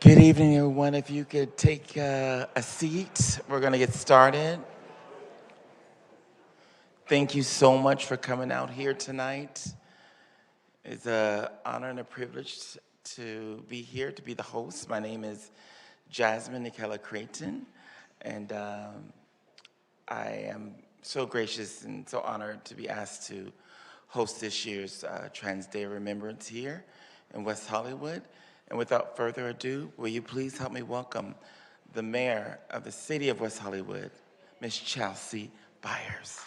Good evening, everyone. If you could take a seat, we're going to get started. Thank you so much for coming out here tonight. It's an honor and a privilege to be here, to be the host. My name is Jasmine Nikela Creighton, and I am so gracious and so honored to be asked to host this year's Transgender Remembrance here in West Hollywood. And without further ado, will you please help me welcome the mayor of the city of West Hollywood, Ms. Chelsea Byers.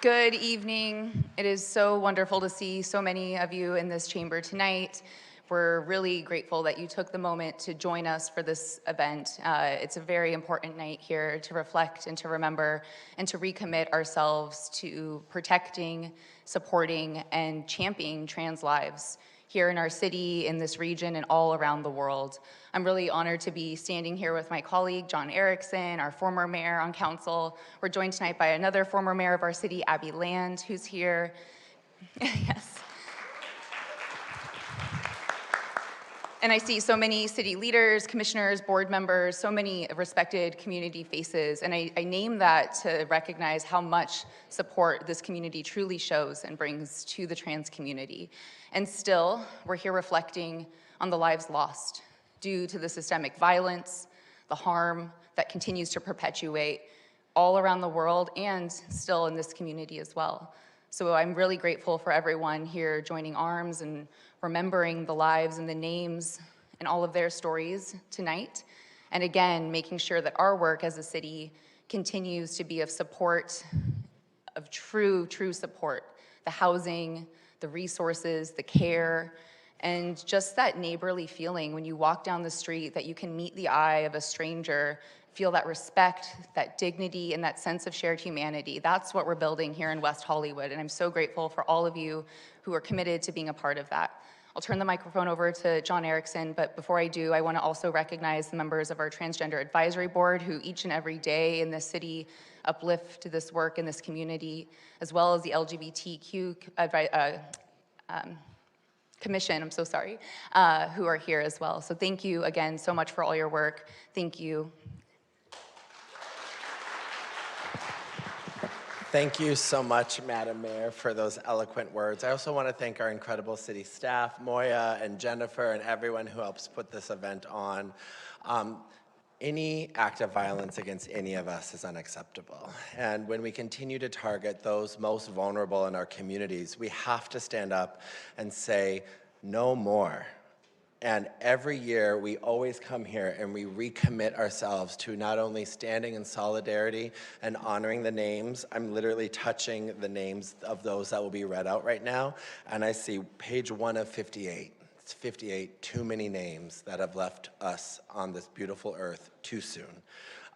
Good evening. It is so wonderful to see so many of you in this chamber tonight. We're really grateful that you took the moment to join us for this event. It's a very important night here to reflect and to remember and to recommit ourselves to protecting, supporting, and championing trans lives here in our city, in this region, and all around the world. I'm really honored to be standing here with my colleague, John Erickson, our former mayor on council. We're joined tonight by another former mayor of our city, Abby Land, who's here. Yes. And I see so many city leaders, commissioners, board members, so many respected community faces. And I name that to recognize how much support this community truly shows and brings to the trans community. And still, we're here reflecting on the lives lost due to the systemic violence, the harm that continues to perpetuate all around the world and still in this community as well. So I'm really grateful for everyone here joining arms and remembering the lives and the names and all of their stories tonight. And again, making sure that our work as a city continues to be of support, of true support. The housing, the resources, the care, and just that neighborly feeling when you walk down the street that you can meet the eye of a stranger, feel that respect, that dignity, and that sense of shared humanity. That's what we're building here in West Hollywood, and I'm so grateful for all of you who are committed to being a part of that. I'll turn the microphone over to John Erickson, but before I do, I want to also recognize the members of our Transgender Advisory Board who each and every day in this city uplift this work in this community, as well as the LGBTQ Commission, I'm so sorry, who are here as well. So thank you again so much for all your work. Thank you. Thank you so much, Madam Mayor, for those eloquent words. I also want to thank our incredible city staff, Moya and Jennifer, and everyone who helps put this event on. Any act of violence against any of us is unacceptable. And when we continue to target those most vulnerable in our communities, we have to stand up and say, no more. And every year, we always come here and we recommit ourselves to not only standing in solidarity and honoring the names. I'm literally touching the names of those that will be read out right now, and I see page 1 of 58. It's 58, too many names that have left us on this beautiful earth too soon.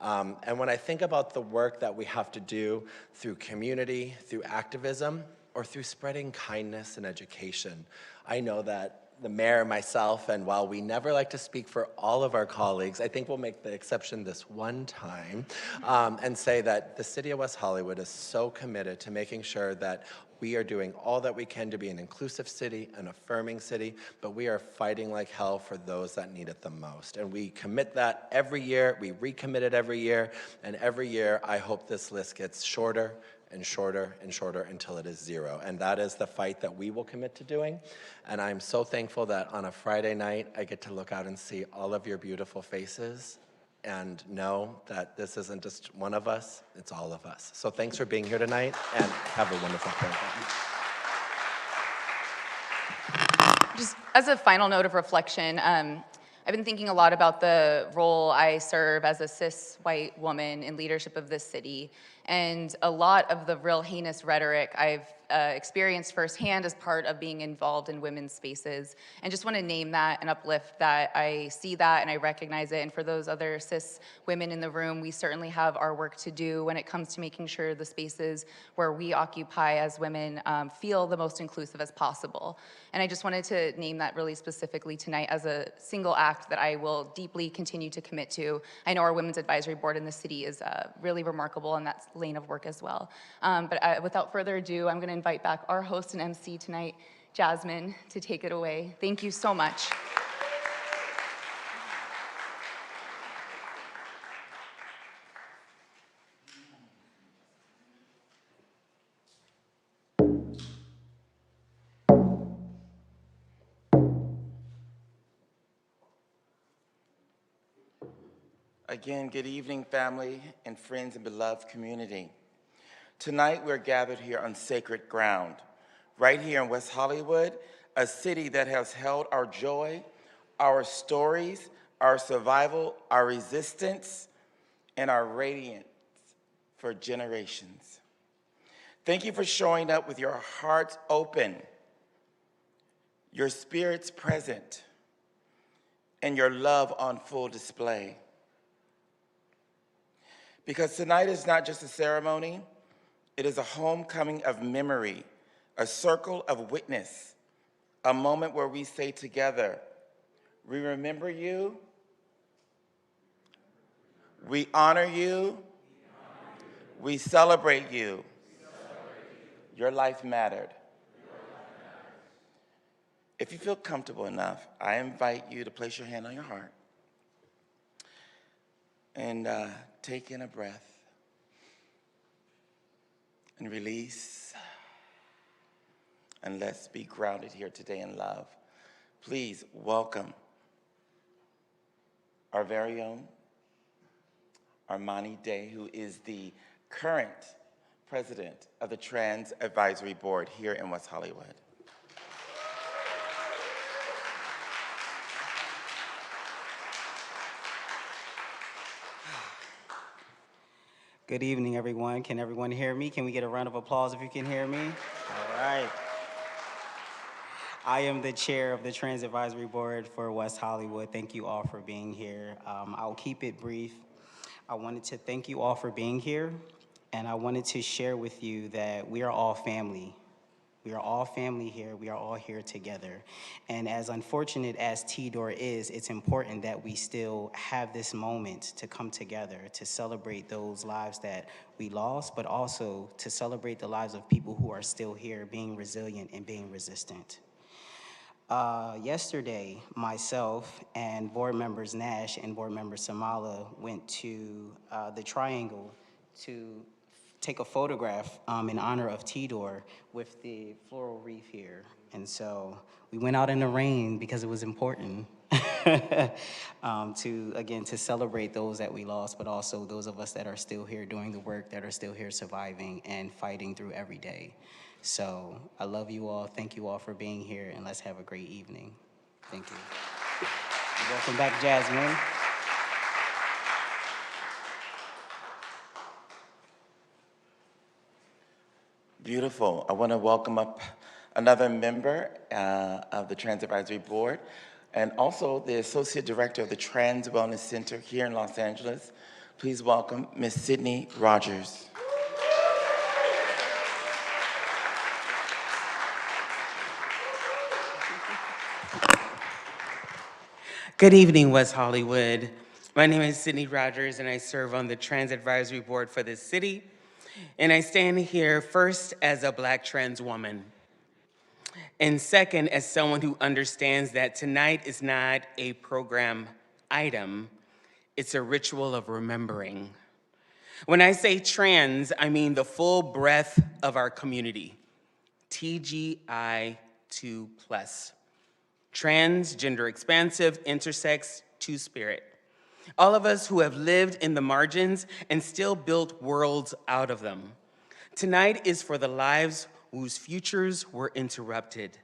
And when I think about the work that we have to do through community, through activism, or through spreading kindness and education, I know that the mayor, myself, and while we never like to speak for all of our colleagues, I think we'll make the exception this one time and say that the city of West Hollywood is so committed to making sure that we are doing all that we can to be an inclusive city, an affirming city, but we are fighting like hell for those that need it the most. And we commit that every year, we recommit it every year, and every year I hope this list gets shorter and shorter and shorter until it is zero. And that is the fight that we will commit to doing. And I'm so thankful that on a Friday night, I get to look out and see all of your beautiful faces and know that this isn't just one of us, it's all of us. So thanks for being here tonight, and have a wonderful program. Just as a final note of reflection, I've been thinking a lot about the role I serve as a cis white woman in leadership of this city, and a lot of the real heinous rhetoric I've experienced firsthand as part of being involved in women's spaces. And just want to name that and uplift that. I see that and I recognize it. And for those other cis women in the room, we certainly have our work to do when it comes to making sure the spaces where we occupy as women feel the most inclusive as possible. And I just wanted to name that really specifically tonight as a single act that I will deeply continue to commit to. I know our Women's Advisory Board in the city is really remarkable, and that's lane of work as well. Without further ado, I'm going to invite back our host and MC tonight, Jasmine, to take it away. Thank you so much. Again, good evening, family and friends and beloved community. Tonight, we're gathered here on sacred ground, right here in West Hollywood, a city that has held our joy, our stories, our survival, our resistance, and our radiance for generations. Thank you for showing up with your hearts open, your spirits present, and your love on full display. Because tonight is not just a ceremony, it is a homecoming of memory, a circle of witness, a moment where we say together, we remember you, we honor you, we celebrate you. Your life mattered. If you feel comfortable enough, I invite you to place your hand on your heart and take in a breath and release. And let's be grounded here today in love. Please welcome our very own Armani Day, who is the current president of the Trans Advisory Board here in West Hollywood. Good evening, everyone. Can everyone hear me? Can we get a round of applause if you can hear me? All right. I am the chair of the Trans Advisory Board for West Hollywood. Thank you all for being here. I'll keep it brief. I wanted to thank you all for being here, and I wanted to share with you that we are all family. We are all family here. We are all here together. And as unfortunate as TDOR is, it's important that we still have this moment to come together to celebrate those lives that we lost, but also to celebrate the lives of people who are still here being resilient and being resistant. Yesterday, myself and board members Nash and board member Samala went to the Triangle to take a photograph in honor of TDOR with the floral wreath here. And so we went out in the rain because it was important to celebrate those that we lost, but also those of us that are still here doing the work, that are still here surviving and fighting through every day. So I love you all. Thank you all for being here, and let's have a great evening. Thank you. Welcome back, Jasmine. Beautiful. I want to welcome up another member of the Trans Advisory Board and also the Associate Director of the Trans Wellness Center here in Los Angeles. Please welcome Ms. Sydney Rogers. Good evening, West Hollywood. My name is Sydney Rogers, and I serve on the Trans Advisory Board for this city. And I stand here first as a Black trans woman, and second as someone who understands that tonight is not a program item, it's a ritual of remembering. When I say trans, I mean the full breadth of our community, TGI2+. Trans, gender expansive, intersex, two-spirit. All of us who have lived in the margins and still built worlds out of them. Tonight is for the lives whose futures were interrupted.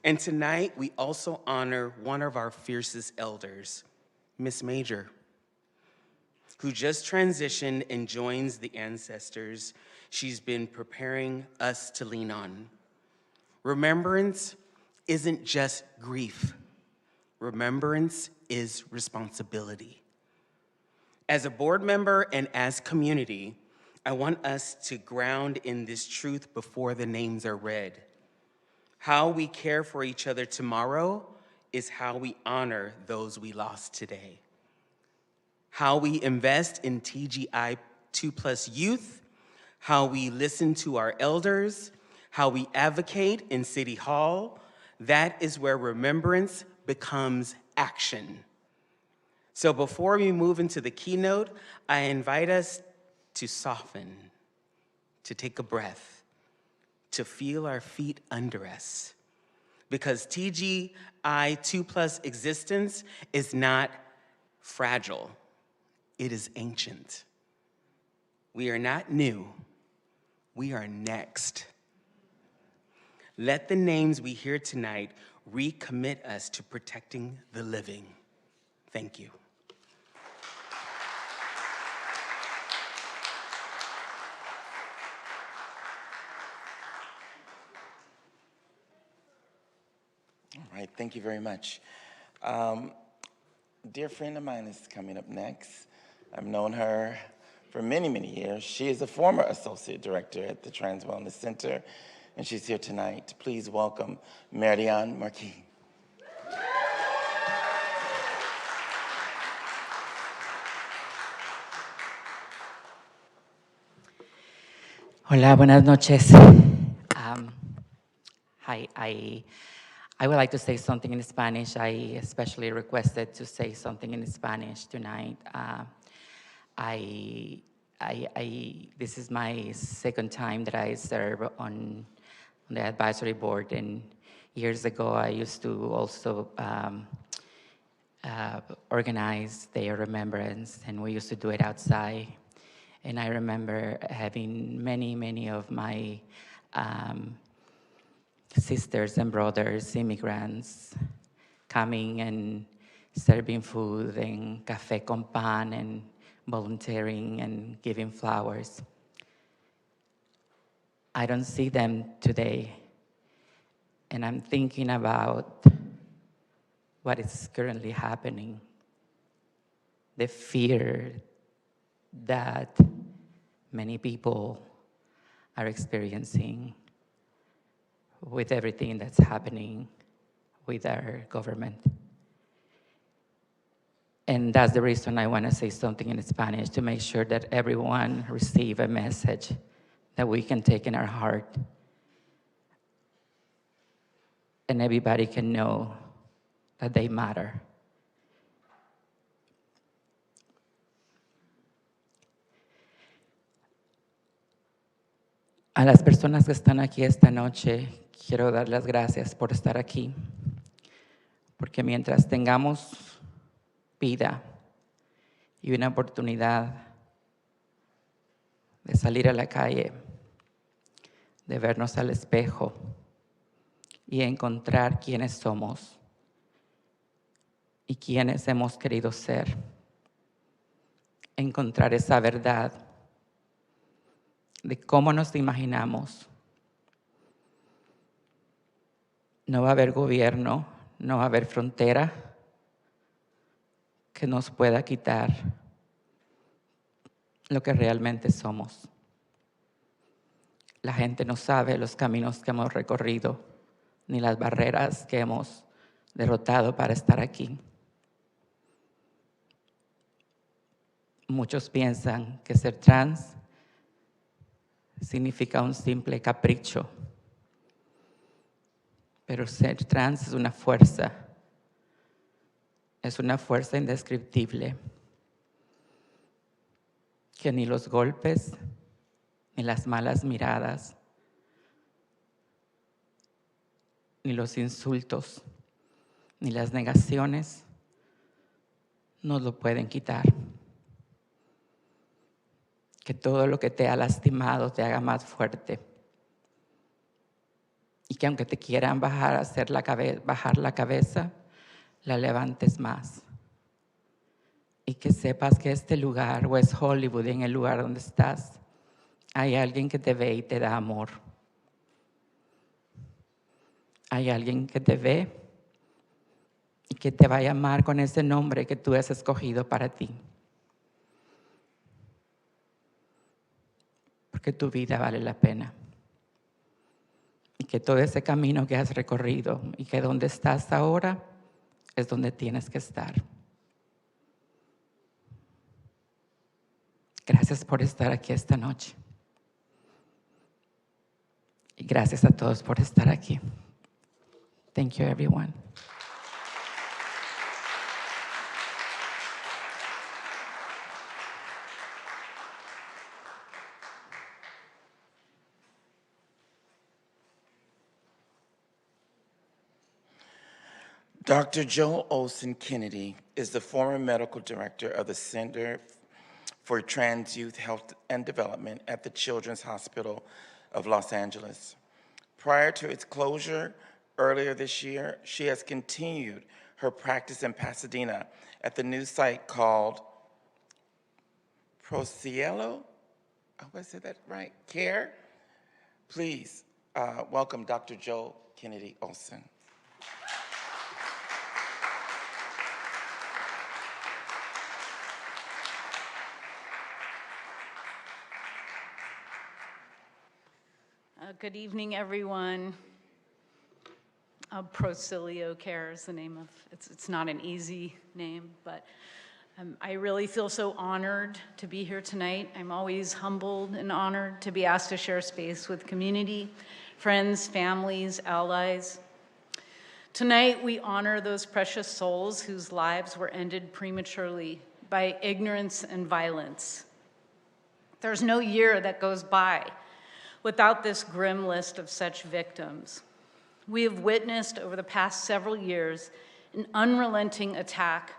And tonight we also honor one of our fiercest elders, Miss Major, who just transitioned and joins the ancestors she's been preparing us to lean on. Remembrance isn't just grief. Remembrance is responsibility. As a board member and as community, I want us to ground in this truth before the names are read. How we care for each other tomorrow is how we honor those we lost today. How we invest in TGI2+ youth how we listen to our elders, how we advocate in City Hall. That is where remembrance becomes action. So before we move into the keynote, I invite us to soften, to take a breath, to feel our feet under us. Because TGI 2+ existence is not fragile, it is ancient. We are not new, we are next. Let the names we hear tonight recommit us to protecting the living. Thank you. All right, thank you very much. Dear friend of mine is coming up next. I've known her for many, many years. She is a former associate director at the Trans Wellness Center, and she's here tonight. Please welcome Marianne Marquis. Hola, buenas noches. Hi, I would like to say something in Spanish. I especially requested to say something in Spanish tonight. This is my second time that I serve on the advisory board, and years ago I used to also organize their remembrance, and we used to do it outside. And I remember having many of my sisters and brothers, immigrants, coming and serving food and café con pan and volunteering and giving flowers. I don't see them today, and I'm thinking about what is currently happening, the fear that many people are experiencing with everything that's happening with our government. And that's the reason I want to say something in Spanish, to make sure that everyone receive a message that we can take in our heart, and everybody can know that they matter. A las personas que están aquí esta noche, quiero dar las gracias por estar aquí, porque mientras tengamos vida y una oportunidad de salir a la calle, de vernos al espejo y encontrar quiénes somos y quiénes hemos querido ser, encontrar esa verdad de cómo nos imaginamos. No va a haber gobierno, no va a haber frontera que nos pueda quitar lo que realmente somos. La gente no sabe los caminos que hemos recorrido, ni las barreras que hemos derrotado para estar aquí. Muchos piensan que ser trans significa un simple capricho, pero ser trans es una fuerza indescriptible que ni los golpes, ni las malas miradas, ni los insultos, ni las negaciones nos lo pueden quitar. Que todo lo que te ha lastimado te haga más fuerte. Y que aunque te quieran bajar la cabeza, la levantes más. Y que sepas que este lugar, West Hollywood, en el lugar donde estás, hay alguien que te ve y te da amor. Hay alguien que te ve y que te va a llamar con ese nombre que tú has escogido para ti. Porque tu vida vale la pena. Y que todo ese camino que has recorrido y que donde estás ahora es donde tienes que estar. Gracias por estar aquí esta noche. Y gracias a todos por estar aquí. Thank you, everyone. Dr. Joe Olson Kennedy is the former medical director of the Center for Trans Youth Health and Development at the Children's Hospital of Los Angeles. Prior to its closure earlier this year, she has continued her practice in Pasadena at the new site called Procielo. I hope I said that right. Care. Please welcome Dr. Joe Kennedy Olson. Good evening, everyone. Procilio Care is the name of, it's not an easy name, but I really feel so honored to be here tonight. I'm always humbled and honored to be asked to share space with community, friends, families, allies. Tonight, we honor those precious souls whose lives were ended prematurely by ignorance and violence. There's no year that goes by without this grim list of such victims. We have witnessed over the past several years an unrelenting attack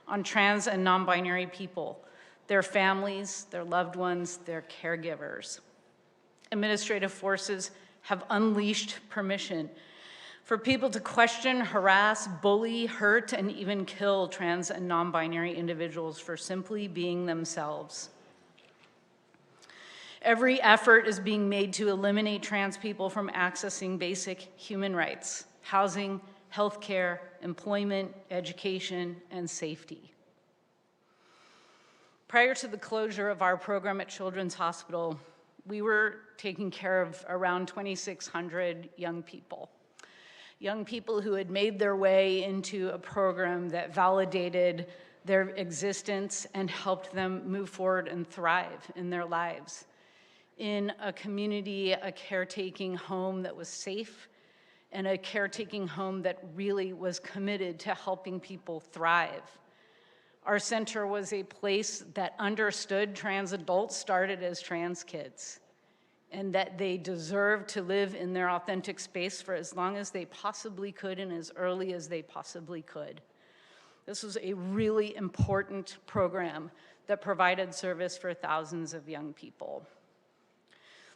on trans and non-binary people, their families, their loved ones, their caregivers. Administrative forces have unleashed permission for people to question, harass, bully, hurt, and even kill trans and non-binary individuals for simply being themselves. Every effort is being made to eliminate trans people from accessing basic human rights, housing, healthcare, employment, education, and safety. Prior to the closure of our program at Children's Hospital, we were taking care of around 2,600 young people who had made their way into a program that validated their existence and helped them move forward and thrive in their lives. In a community, a caretaking home that was safe, and a caretaking home that really was committed to helping people thrive. Our center was a place that understood trans adults started as trans kids, and that they deserved to live in their authentic space for as long as they possibly could and as early as they possibly could. This was a really important program that provided service for thousands of young people.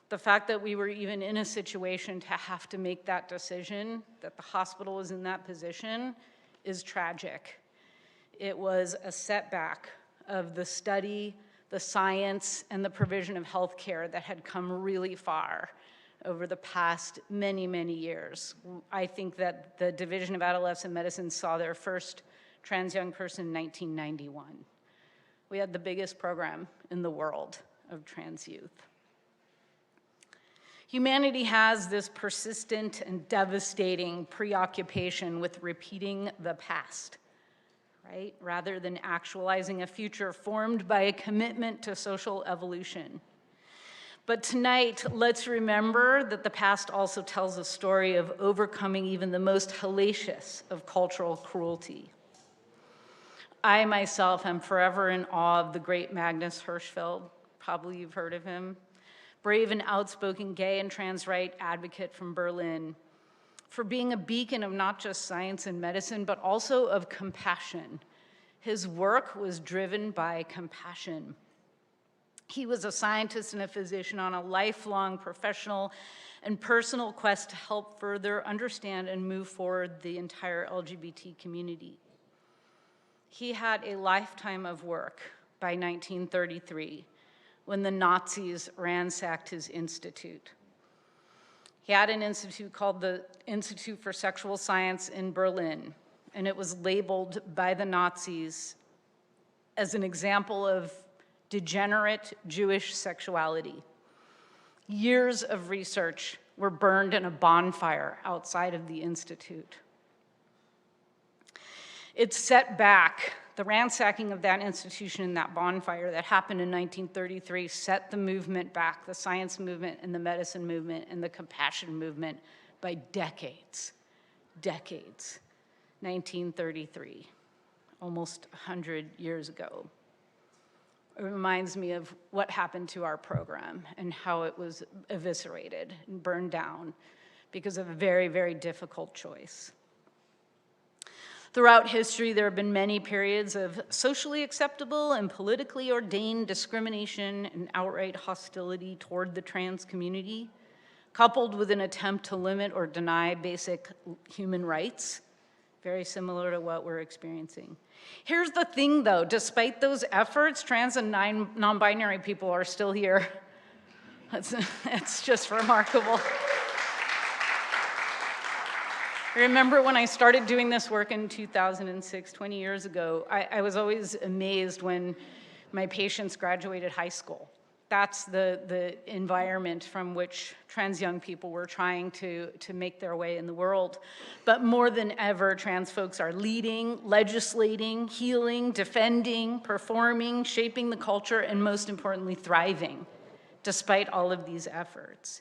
The fact that we were even in a situation to have to make that decision, that the hospital was in that position, is tragic. It was a setback of the study, the science, and the provision of healthcare that had come really far over the past many, many years. I think that the Division of Adolescent Medicine saw their first trans young person in 1991. We had the biggest program in the world of trans youth. Humanity has this persistent and devastating preoccupation with repeating the past, right? Rather than actualizing a future formed by a commitment to social evolution. But tonight, let's remember that the past also tells a story of overcoming even the most hellacious of cultural cruelty. I myself am forever in awe of the great Magnus Hirschfeld. Probably you've heard of him. Brave and outspoken gay and trans right advocate from Berlin, for being a beacon of not just science and medicine, but also of compassion. His work was driven by compassion. He was a scientist and a physician on a lifelong professional and personal quest to help further understand and move forward the entire LGBT community. He had a lifetime of work by 1933, when the Nazis ransacked his institute. He had an institute called the Institute for Sexual Science in Berlin, and it was labeled by the Nazis as an example of degenerate Jewish sexuality. Years of research were burned in a bonfire outside of the institute. It set back The ransacking of that institution and that bonfire that happened in 1933 set the movement back, the science movement and the medicine movement and the compassion movement, by decades. Decades. 1933, almost 100 years ago. It reminds me of what happened to our program and how it was eviscerated and burned down because of a very, very difficult choice. Throughout history, there have been many periods of socially acceptable and politically ordained discrimination and outright hostility toward the trans community, coupled with an attempt to limit or deny basic human rights, very similar to what we're experiencing. Here's the thing, though. Despite those efforts, trans and non-binary people are still here. It's just remarkable. I remember when I started doing this work in 2006, 20 years ago, I was always amazed when my patients graduated high school. That's the environment from which trans young people were trying to make their way in the world. But more than ever, trans folks are leading, legislating, healing, defending, performing, shaping the culture, and most importantly, thriving, despite all of these efforts.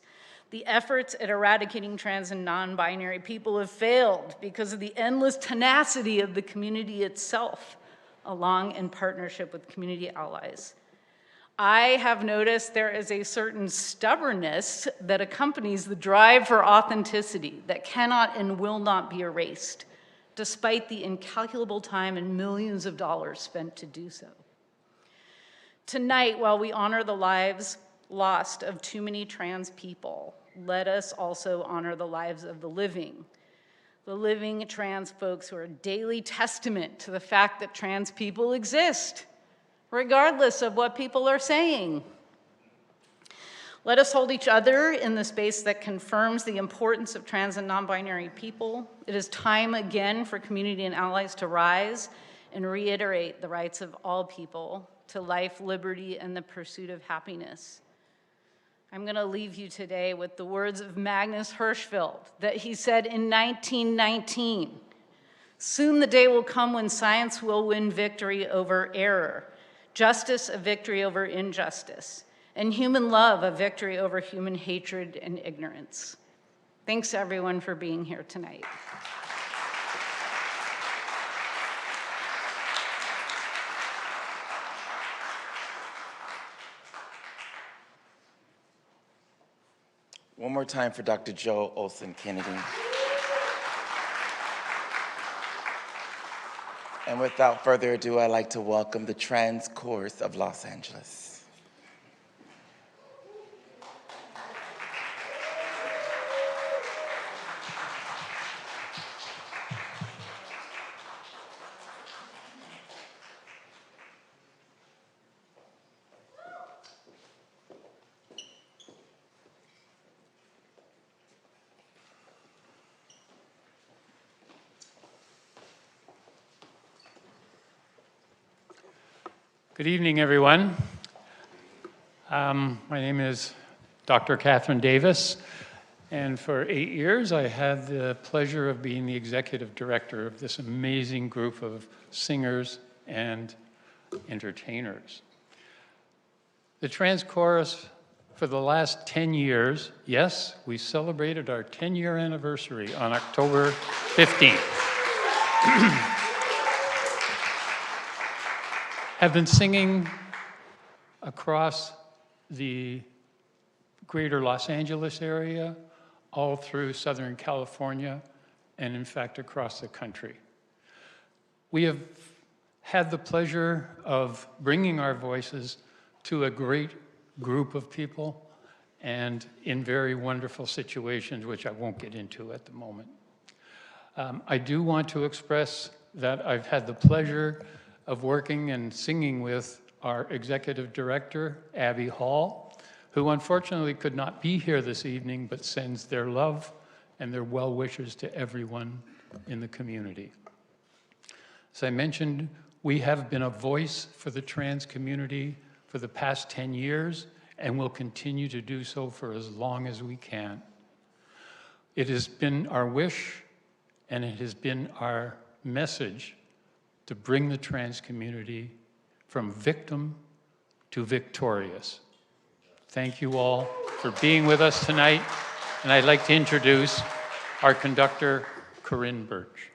The efforts at eradicating trans and non-binary people have failed because of the endless tenacity of the community itself, along in partnership with community allies. I have noticed there is a certain stubbornness that accompanies the drive for authenticity that cannot and will not be erased, despite the incalculable time and millions of dollars spent to do so. Tonight, while we honor the lives lost of too many trans people, let us also honor the lives of the living trans folks who are a daily testament to the fact that trans people exist, regardless of what people are saying. Let us hold each other in the space that confirms the importance of trans and non-binary people. It is time again for community and allies to rise and reiterate the rights of all people to life, liberty, and the pursuit of happiness. I'm going to leave you today with the words of Magnus Hirschfeld that he said in 1919. Soon the day will come when science will win victory over error, justice a victory over injustice, and human love a victory over human hatred and ignorance. Thanks everyone for being here tonight. One more time for Dr. Joe Olson Kennedy. And without further ado, I'd like to welcome the Trans Chorus of Los Angeles. Good evening, everyone. My name is Dr. Catherine Davis, and for 8 years I had the pleasure of being the executive director of this amazing group of singers and entertainers. The Trans Chorus, for the last 10 years, yes, we celebrated our 10-year anniversary on October 15th. Have been singing across the greater Los Angeles area, all through Southern California, and in fact across the country. We have had the pleasure of bringing our voices to a great group of people and in very wonderful situations, which I won't get into at the moment. I do want to express that I've had the pleasure of working and singing with our executive director, Abby Hall, who unfortunately could not be here this evening, but sends their love and their well wishes to everyone in the community. As I mentioned, we have been a voice for the trans community for the past 10 years and will continue to do so for as long as we can. It has been our wish and it has been our message to bring the trans community from victim to victorious. Thank you all for being with us tonight, and I'd like to introduce our conductor, Corinne Birch.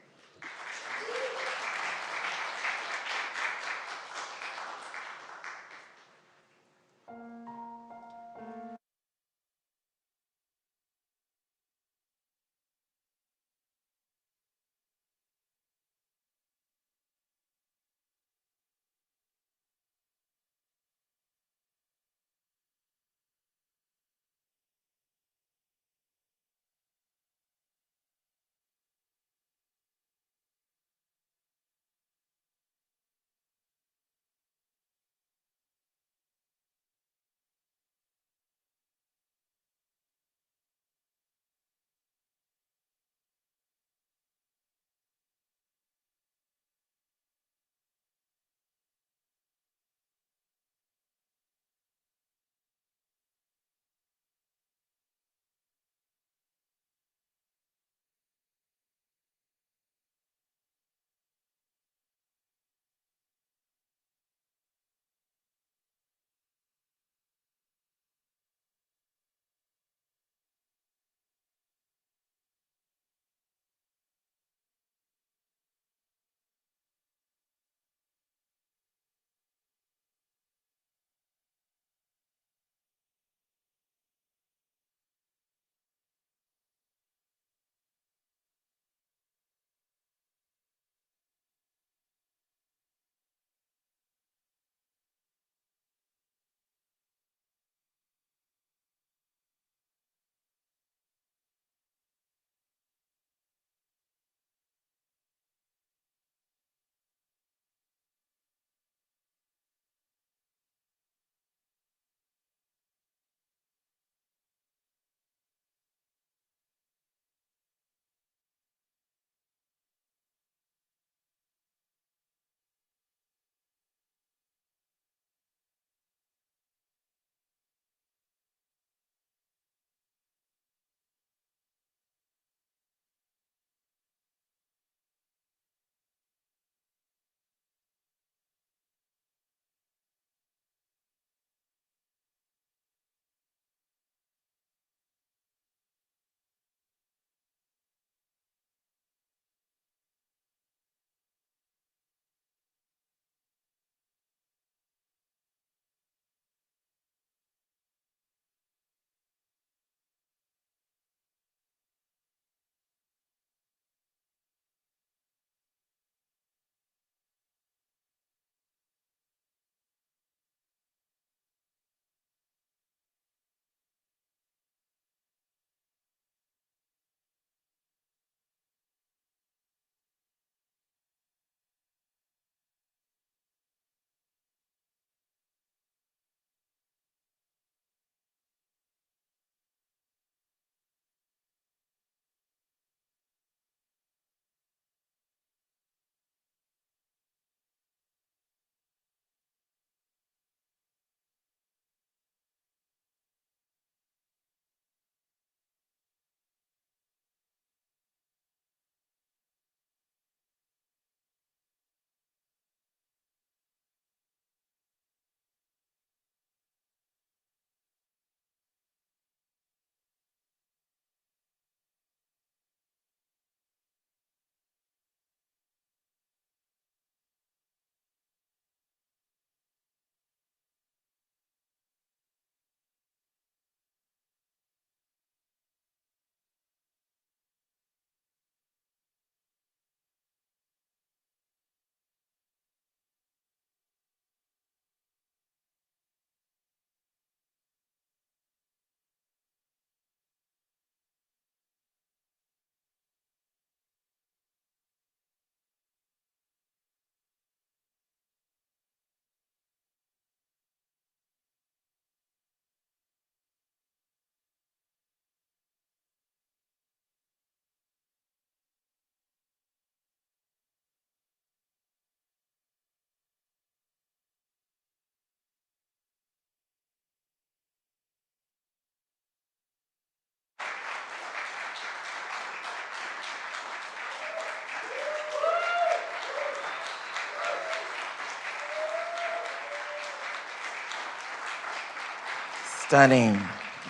Stunning,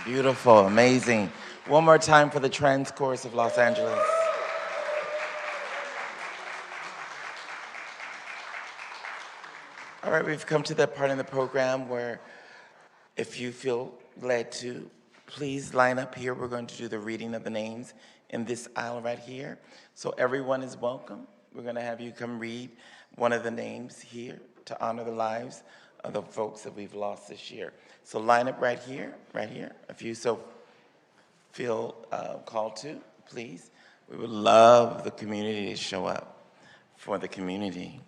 beautiful, amazing. One more time for the Trans Chorus of Los Angeles. All right, we've come to that part in the program where if you feel led to, please line up here. We're going to do the reading of the names in this aisle right here. So everyone is welcome. We're going to have you come read one of the names here to honor the lives of the folks that we've lost this year. So line up right here, if you so feel called to, please. We would love the community to show up for the community.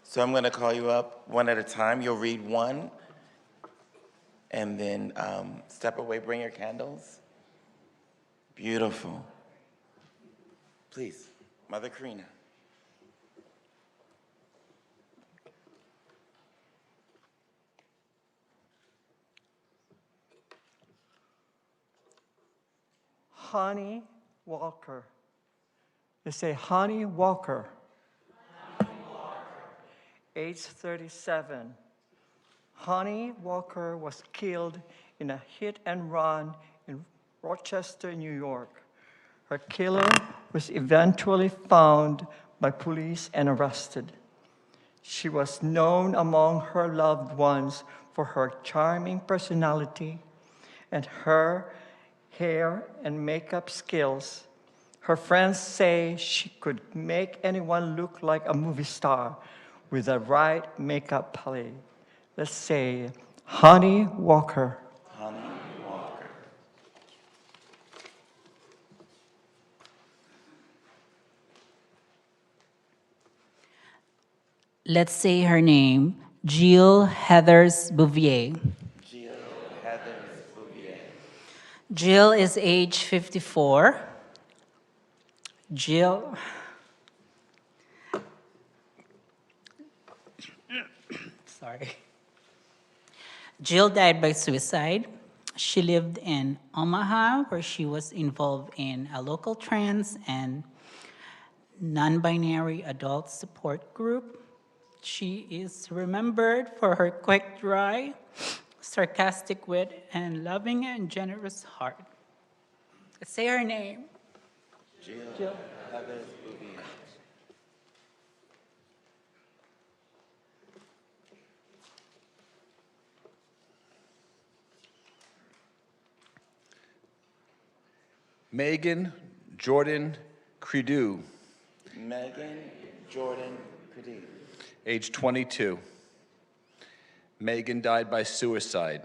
So I'm going to call you up one at a time. You'll read one, and then step away, bring your candles. Beautiful. Please, Mother Karina. Honey Walker. They say Honey Walker. Age 37. Honey Walker was killed in a hit and run in Rochester, New York. Her killer was eventually found by police and arrested. She was known among her loved ones for her charming personality and her hair and makeup skills. Her friends say she could make anyone look like a movie star with the right makeup palette. Let's say, Honey Walker. Honey Walker. Let's say her name, Jill Heathers Bouvier. Jill Heathers Bouvier. Jill is age 54. Jill died by suicide. She lived in Omaha, where she was involved in a local trans and non-binary adult support group. She is remembered for her quick, dry, sarcastic wit, and loving and generous heart. Let's say her name. Jill Heathers Bouvier. Megan Jordan Credu. Megan Jordan Credu. Age 22. Megan died by suicide.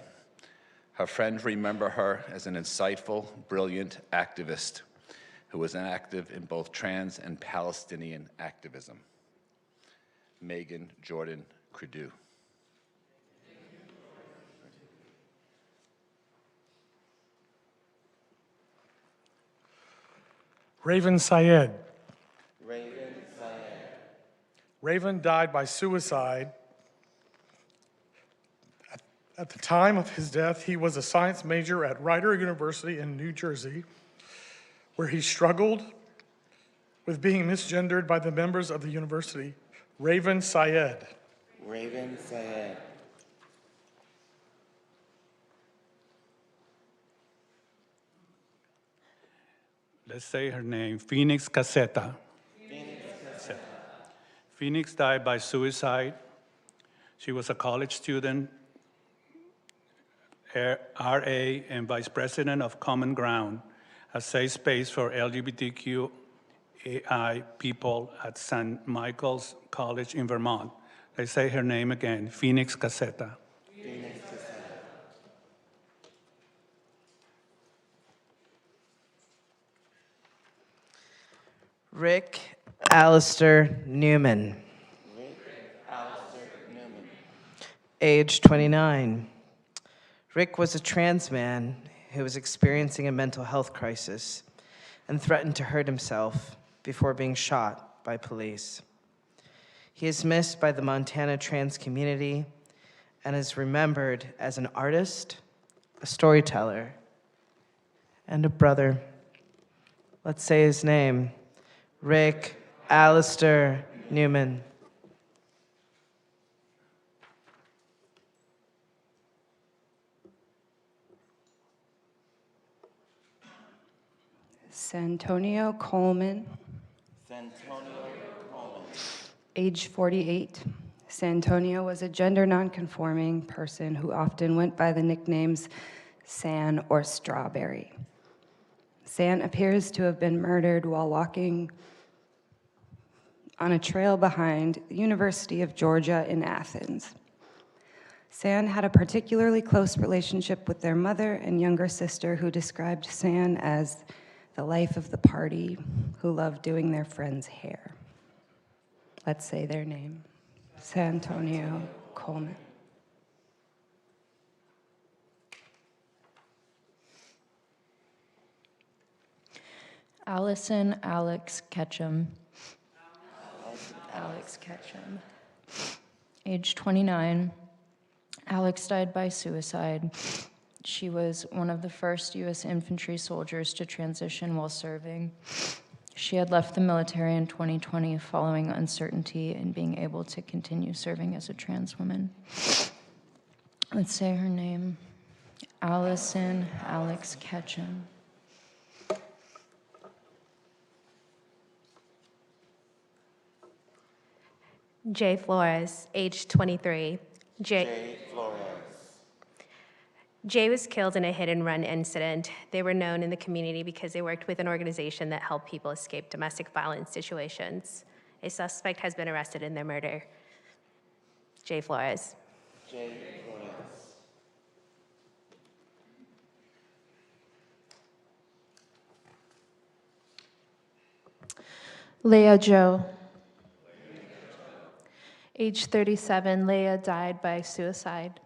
Her friends remember her as an insightful, brilliant activist who was active in both trans and Palestinian activism. Megan Jordan Credu. Raven Syed. Raven Syed. Raven died by suicide. At the time of his death, he was a science major at Rider University in New Jersey, where he struggled with being misgendered by the members of the university. Raven Syed. Raven Syed. Let's say her name, Phoenix Caseta. Phoenix died by suicide. She was a college student, RA, and vice president of Common Ground, a safe space for LGBTQAI people at St. Michael's College in Vermont. Let's say her name again, Phoenix Caseta. Phoenix Caseta. Rick Alistair Newman. Rick Alistair Newman. Age 29. Rick was a trans man who was experiencing a mental health crisis and threatened to hurt himself before being shot by police. He is missed by the Montana trans community and is remembered as an artist, a storyteller, and a brother. Let's say his name, Rick Alistair Newman. Santonio Coleman, Santonio Coleman, age 48. Santonio was a gender nonconforming person who often went by the nicknames San or Strawberry. San appears to have been murdered while walking on a trail behind the University of Georgia in Athens. San had a particularly close relationship with their mother and younger sister, who described San as the life of the party, who loved doing their friends' hair. Let's say their name. Santonio Coleman. Allison Alex Ketchum. Alex Ketchum. Age 29. Alex died by suicide. She was one of the first U.S. infantry soldiers to transition while serving. She had left the military in 2020 following uncertainty in being able to continue serving as a trans woman. Let's say her name. Allison Alex Ketchum. Jay Flores, age 23. Jay Flores. Jay was killed in a hit-and-run incident. They were known in the community because they worked with an organization that helped people escape domestic violence situations. A suspect has been arrested in their murder. Jay Flores. Jay Flores. Leah Joe. Age 37, Leah died by suicide.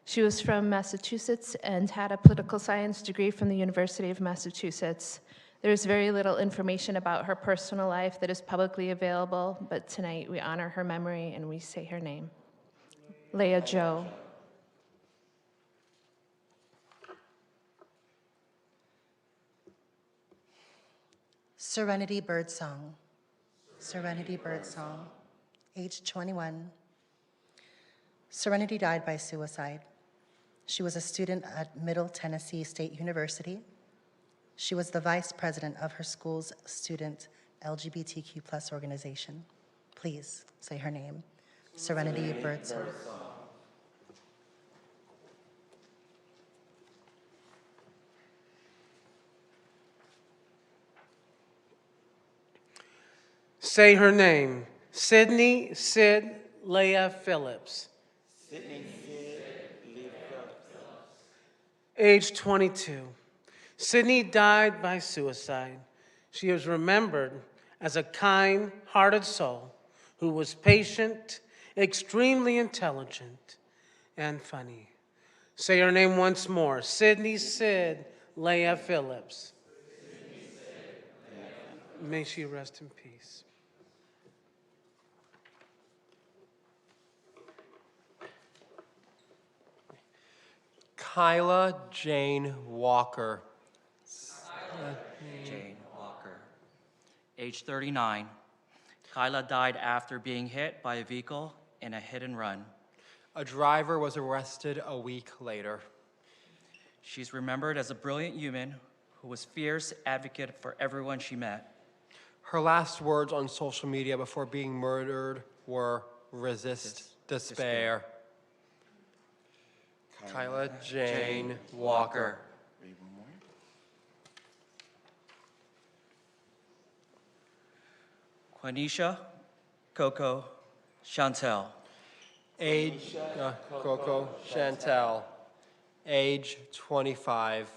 She was from Massachusetts and had a political science degree from the University of Massachusetts. There is very little information about her personal life that is publicly available, but tonight we honor her memory and we say her name. Leah Joe. Serenity Birdsong. Serenity Birdsong, age 21. Serenity died by suicide. She was a student at Middle Tennessee State University. She was the vice president of her school's student LGBTQ+ organization. Please say her name. Serenity Birdsong. Say her name. Sydney Sid Leah Phillips. Sydney Sid Leah Phillips. Age 22. Sydney died by suicide. She is remembered as a kind-hearted soul who was patient, extremely intelligent, and funny. Say her name once more. Sydney Sid Leah Phillips. May she rest in peace. Kyla Jane Walker. Jane Walker. Age 39. Kyla died after being hit by a vehicle in a hit and run. A driver was arrested a week later. She's remembered as a brilliant human who was fierce advocate for everyone she met. Her last words on social media before being murdered were, "Resist despair." Kyla Jane Walker. Read one more. Quanisha Coco Chantel. Age, Coco Chantel. Age 25.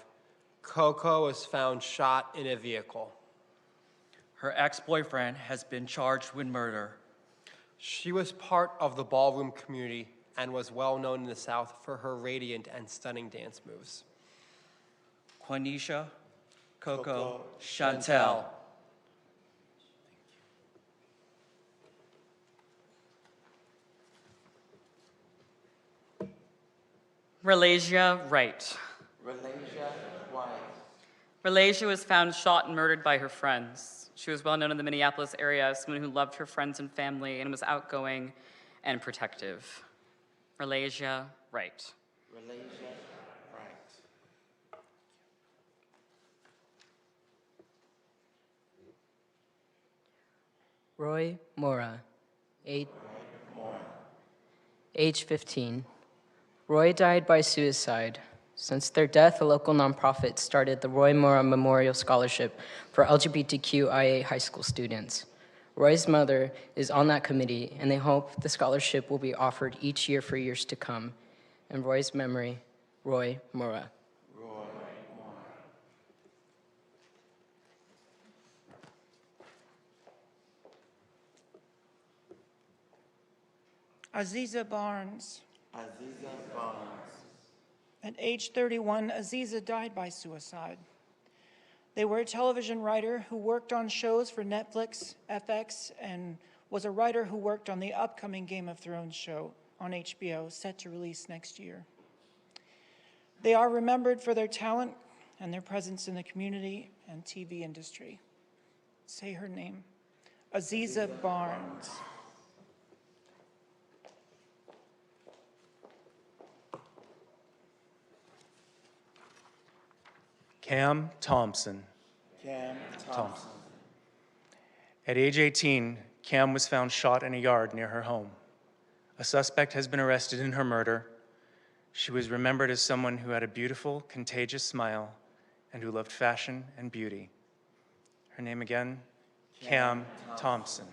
Coco was found shot in a vehicle. Her ex-boyfriend has been charged with murder. She was part of the ballroom community and was well known in the South for her radiant and stunning dance moves. Quanisha Coco Chantel. Relasia Wright. Relasia White. Relasia was found shot and murdered by her friends. She was well known in the Minneapolis area as someone who loved her friends and family and was outgoing and protective. Relasia Wright. Relasia Wright. Roy Mora, age 15. Roy died by suicide. Since their death, a local nonprofit started the Roy Mora Memorial Scholarship for LGBTQIA high school students. Roy's mother is on that committee, and they hope the scholarship will be offered each year for years to come. In Roy's memory, Roy Mora. Aziza Barnes. Aziza Barnes. At age 31, Aziza died by suicide. They were a television writer who worked on shows for Netflix, FX, and was a writer who worked on the upcoming Game of Thrones show on HBO, set to release next year. They are remembered for their talent and their presence in the community and TV industry. Say her name. Aziza Barnes. Cam Thompson. Cam Thompson. At age 18, Cam was found shot in a yard near her home. A suspect has been arrested in her murder. She was remembered as someone who had a beautiful, contagious smile and who loved fashion and beauty. Her name again, Cam Thompson.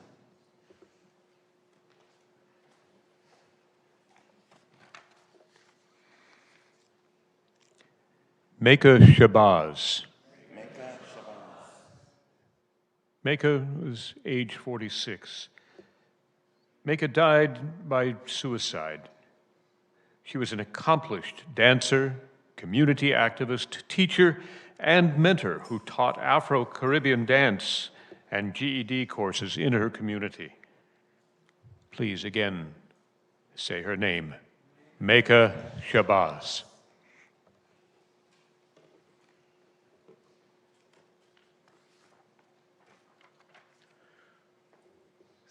Mecca Shabazz. Mecca was age 46. Mecca died by suicide. She was an accomplished dancer, community activist, teacher, and mentor who taught Afro-Caribbean dance and GED courses in her community. Please again say her name, Mecca Shabazz.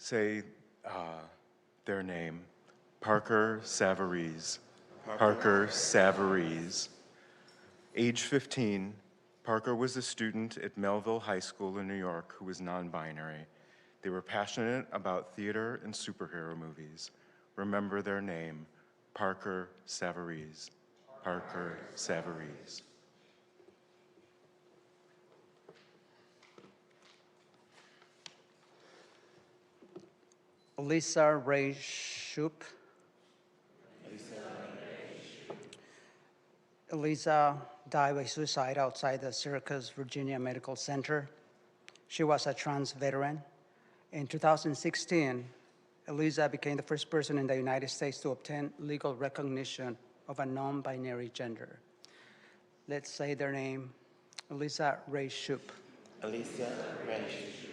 Say their name, Parker Savarese. Parker Savarese. Age 15, Parker was a student at Melville High School in New York who was non-binary. They were passionate about theater and superhero movies. Remember their name, Parker Savarese. Parker Savarese. Lisa Ray Shoup. Elisa died by suicide outside the Syracuse, Virginia Medical Center. She was a trans veteran. In 2016, Elisa became the first person in the United States to obtain legal recognition of a non-binary gender. Let's say their name, Elisa Ray Shoup. Elisa Ray Shoup.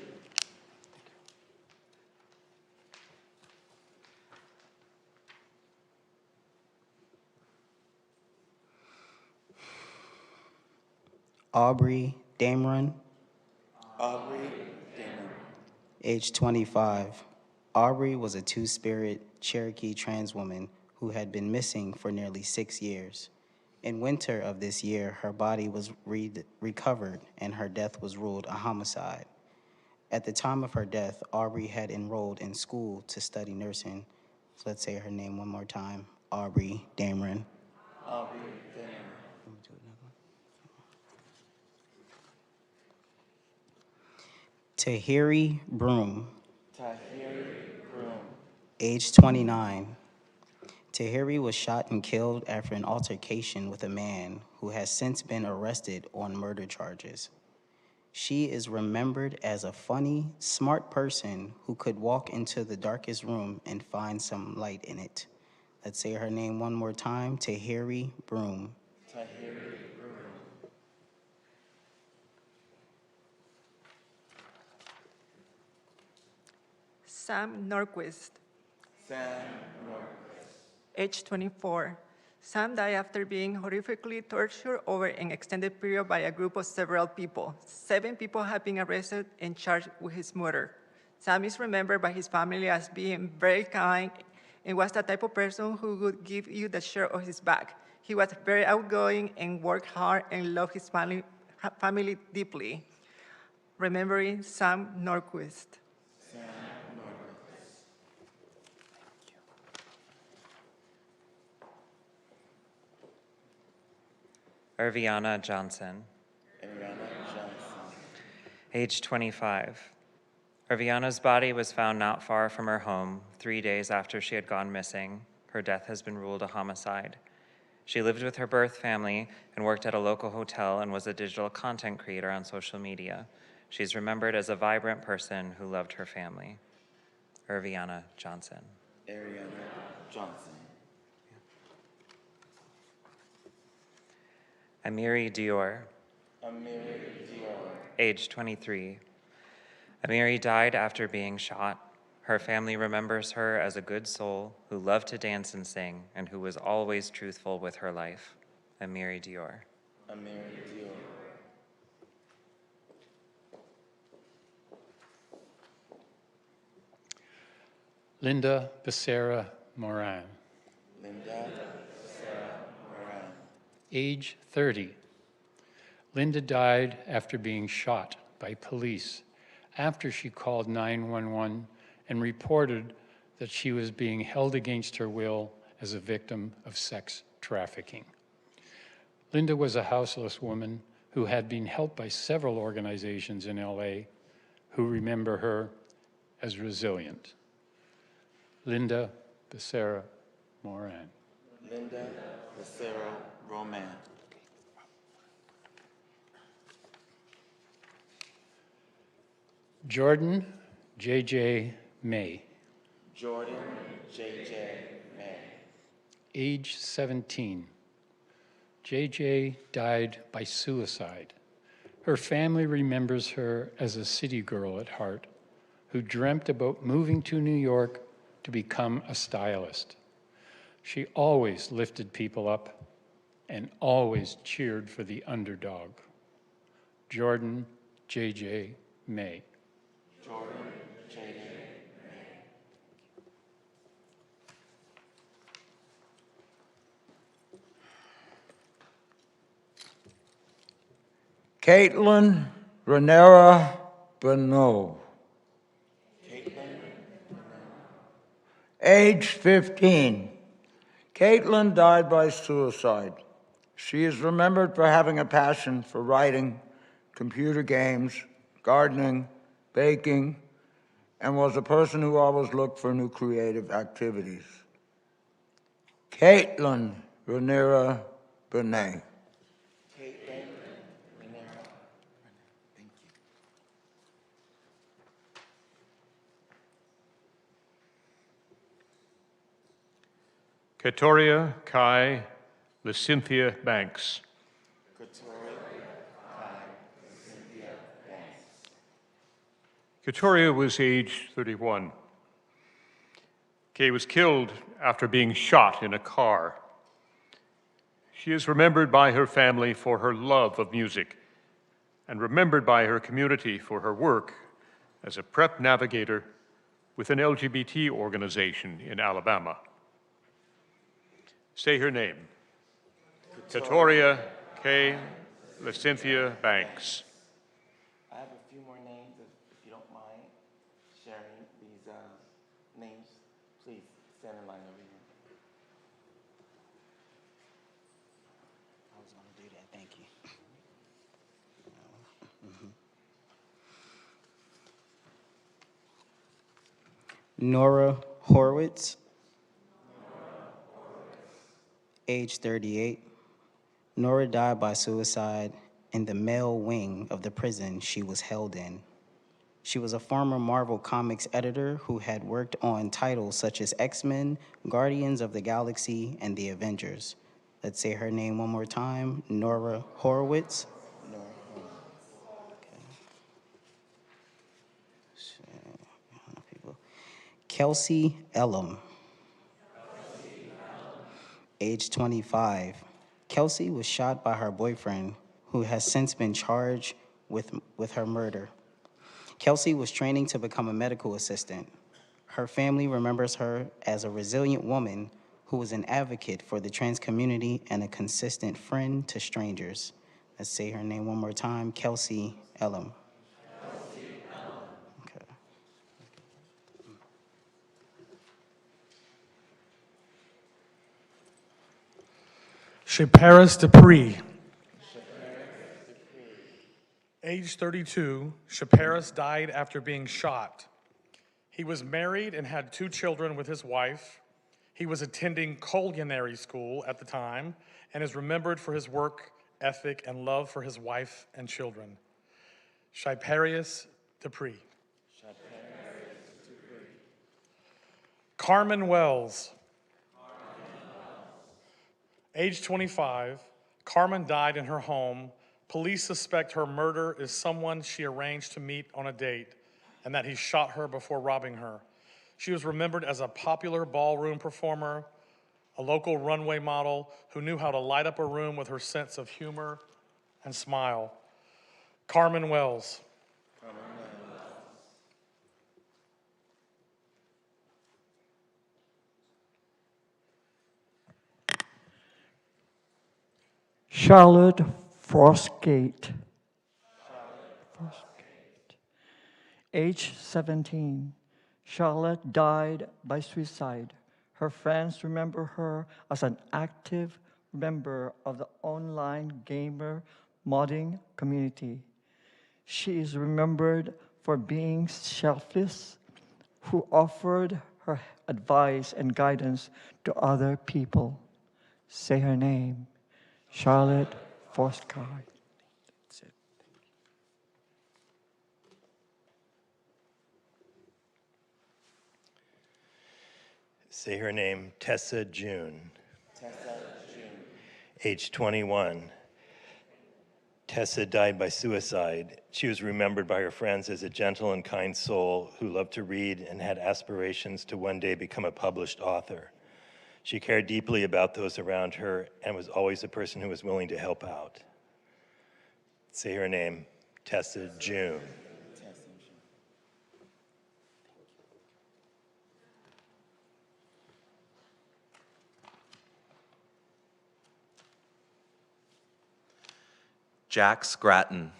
Aubrey Dameron. Aubrey Damon. Age 25. Aubrey was a two-spirit Cherokee trans woman who had been missing for nearly 6 years. In winter of this year, her body was recovered and her death was ruled a homicide. At the time of her death, Aubrey had enrolled in school to study nursing. So let's say her name one more time, Aubrey Dameron. Aubrey Damon. Tahiri Broom. Tahiri Broom. Age 29. Tahiri was shot and killed after an altercation with a man who has since been arrested on murder charges. She is remembered as a funny, smart person who could walk into the darkest room and find some light in it. Let's say her name one more time, Tahiri Broom. Tahiri Broom. Sam Norquist. Sam Norquist. Age 24. Sam died after being horrifically tortured over an extended period by a group of several people. 7 people have been arrested and charged with his murder. Sam is remembered by his family as being very kind and was the type of person who would give you the shirt of his back. He was very outgoing and worked hard and loved his family deeply. Remembering Sam Norquist. Sam Irviana Johnson. Age 25. Irviana's body was found not far from her home 3 days after she had gone missing. Her death has been ruled a homicide. She lived with her birth family and worked at a local hotel and was a digital content creator on social media. She's remembered as a vibrant person who loved her family. Irviana Johnson. Johnson. Amiri Dior. Age 23. Amiri died after being shot. Her family remembers her as a good soul who loved to dance and sing and who was always truthful with her life. Amiri Dior. Linda Becerra Moran. Age 30. Linda died after being shot by police after she called 911 and reported that she was being held against her will as a victim of sex trafficking. Linda was a houseless woman who had been helped by several organizations in LA who remember her as resilient. Linda Becerra Moran. Linda Becerra Roman. Jordan J.J. May. Jordan J.J. May. Age 17. J.J. died by suicide. Her family remembers her as a city girl at heart who dreamt about moving to New York to become a stylist. She always lifted people up and always cheered for the underdog. Jordan J.J. May. Jordan J.J. May. Caitlin Renera Bonneau. Age 15. Caitlin died by suicide. She is remembered for having a passion for writing, computer games, gardening, baking, and was a person who always looked for new creative activities. Caitlin Renera Bonneau. Katoria Kai Lacynthia Banks. Katoria was age 31. Kay was killed after being shot in a car. She is remembered by her family for her love of music and remembered by her community for her work as a prep navigator with an LGBT organization in Alabama. Say her name. Katoria K. Lacynthia Banks. I have a few more names, if you don't mind sharing these names. Please stand in line over here. I was going to do that. Thank you. Nora Horowitz. Age 38. Nora died by suicide in the male wing of the prison she was held in. She was a former Marvel Comics editor who had worked on titles such as X-Men, Guardians of the Galaxy, and The Avengers. Let's say her name one more time, Nora Horowitz. Kelsey Elam. Age 25. Kelsey was shot by her boyfriend, who has since been charged with her murder. Kelsey was training to become a medical assistant. Her family remembers her as a resilient woman who was an advocate for the trans community and a consistent friend to strangers. Let's say her name one more time, Kelsey Elam. Shaparis Dupree. Age 32, Chaparis died after being shot. He was married and had 2 children with his wife. He was attending culinary school at the time and is remembered for his work ethic and love for his wife and children. Chaparis Dupree. Carmen Wells. Age 25, Carmen died in her home. Police suspect her murder is someone she arranged to meet on a date and that he shot her before robbing her. She was remembered as a popular ballroom performer, a local runway model who knew how to light up a room with her sense of humor and smile. Carmen Wells. Charlotte Frostgate. Age 17. Charlotte died by suicide. Her friends remember her as an active member of the online gamer modding community. She is remembered for being selfless, who offered her advice and guidance to other people. Say her name, Charlotte Frostgate. Say her name, Tessa June. Tessa June. Age 21. Tessa died by suicide. She was remembered by her friends as a gentle and kind soul who loved to read and had aspirations to one day become a published author. She cared deeply about those around her and was always a person who was willing to help out. Say her name, Tessa June. Jax Grattan.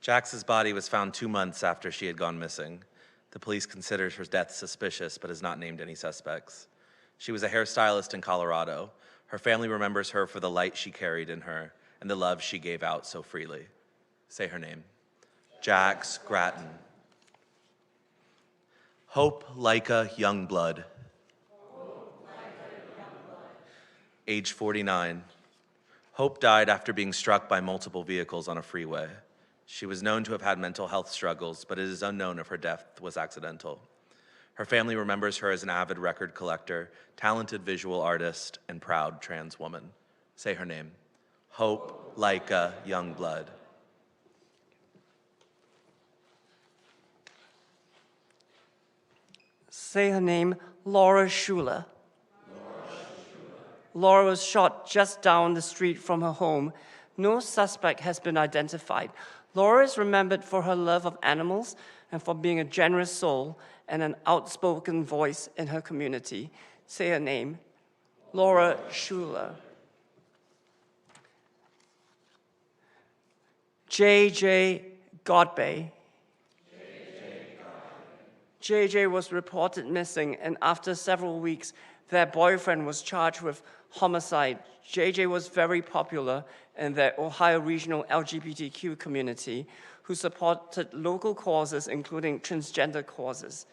Jax's body was found 2 months after she had gone missing. The police considered her death suspicious, but has not named any suspects. She was a hairstylist in Colorado. Her family remembers her for the light she carried in her and the love she gave out so freely. Say her name. Jax Grattan. Hope Laika Youngblood. Age 49. Hope died after being struck by multiple vehicles on a freeway. She was known to have had mental health struggles, but it is unknown if her death was accidental. Her family remembers her as an avid record collector, talented visual artist, and proud trans woman. Say her name. Hope Laika Youngblood. Say her name, Laura Schuler. Laura was shot just down the street from her home. No suspect has been identified. Laura is remembered for her love of animals and for being a generous soul and an outspoken voice in her community. Say her name, Laura Schuler. J.J. Godbey. J.J. was reported missing, and after several weeks, their boyfriend was charged with homicide. J.J. was very popular in the Ohio regional LGBTQ community who supported local causes, including transgender causes.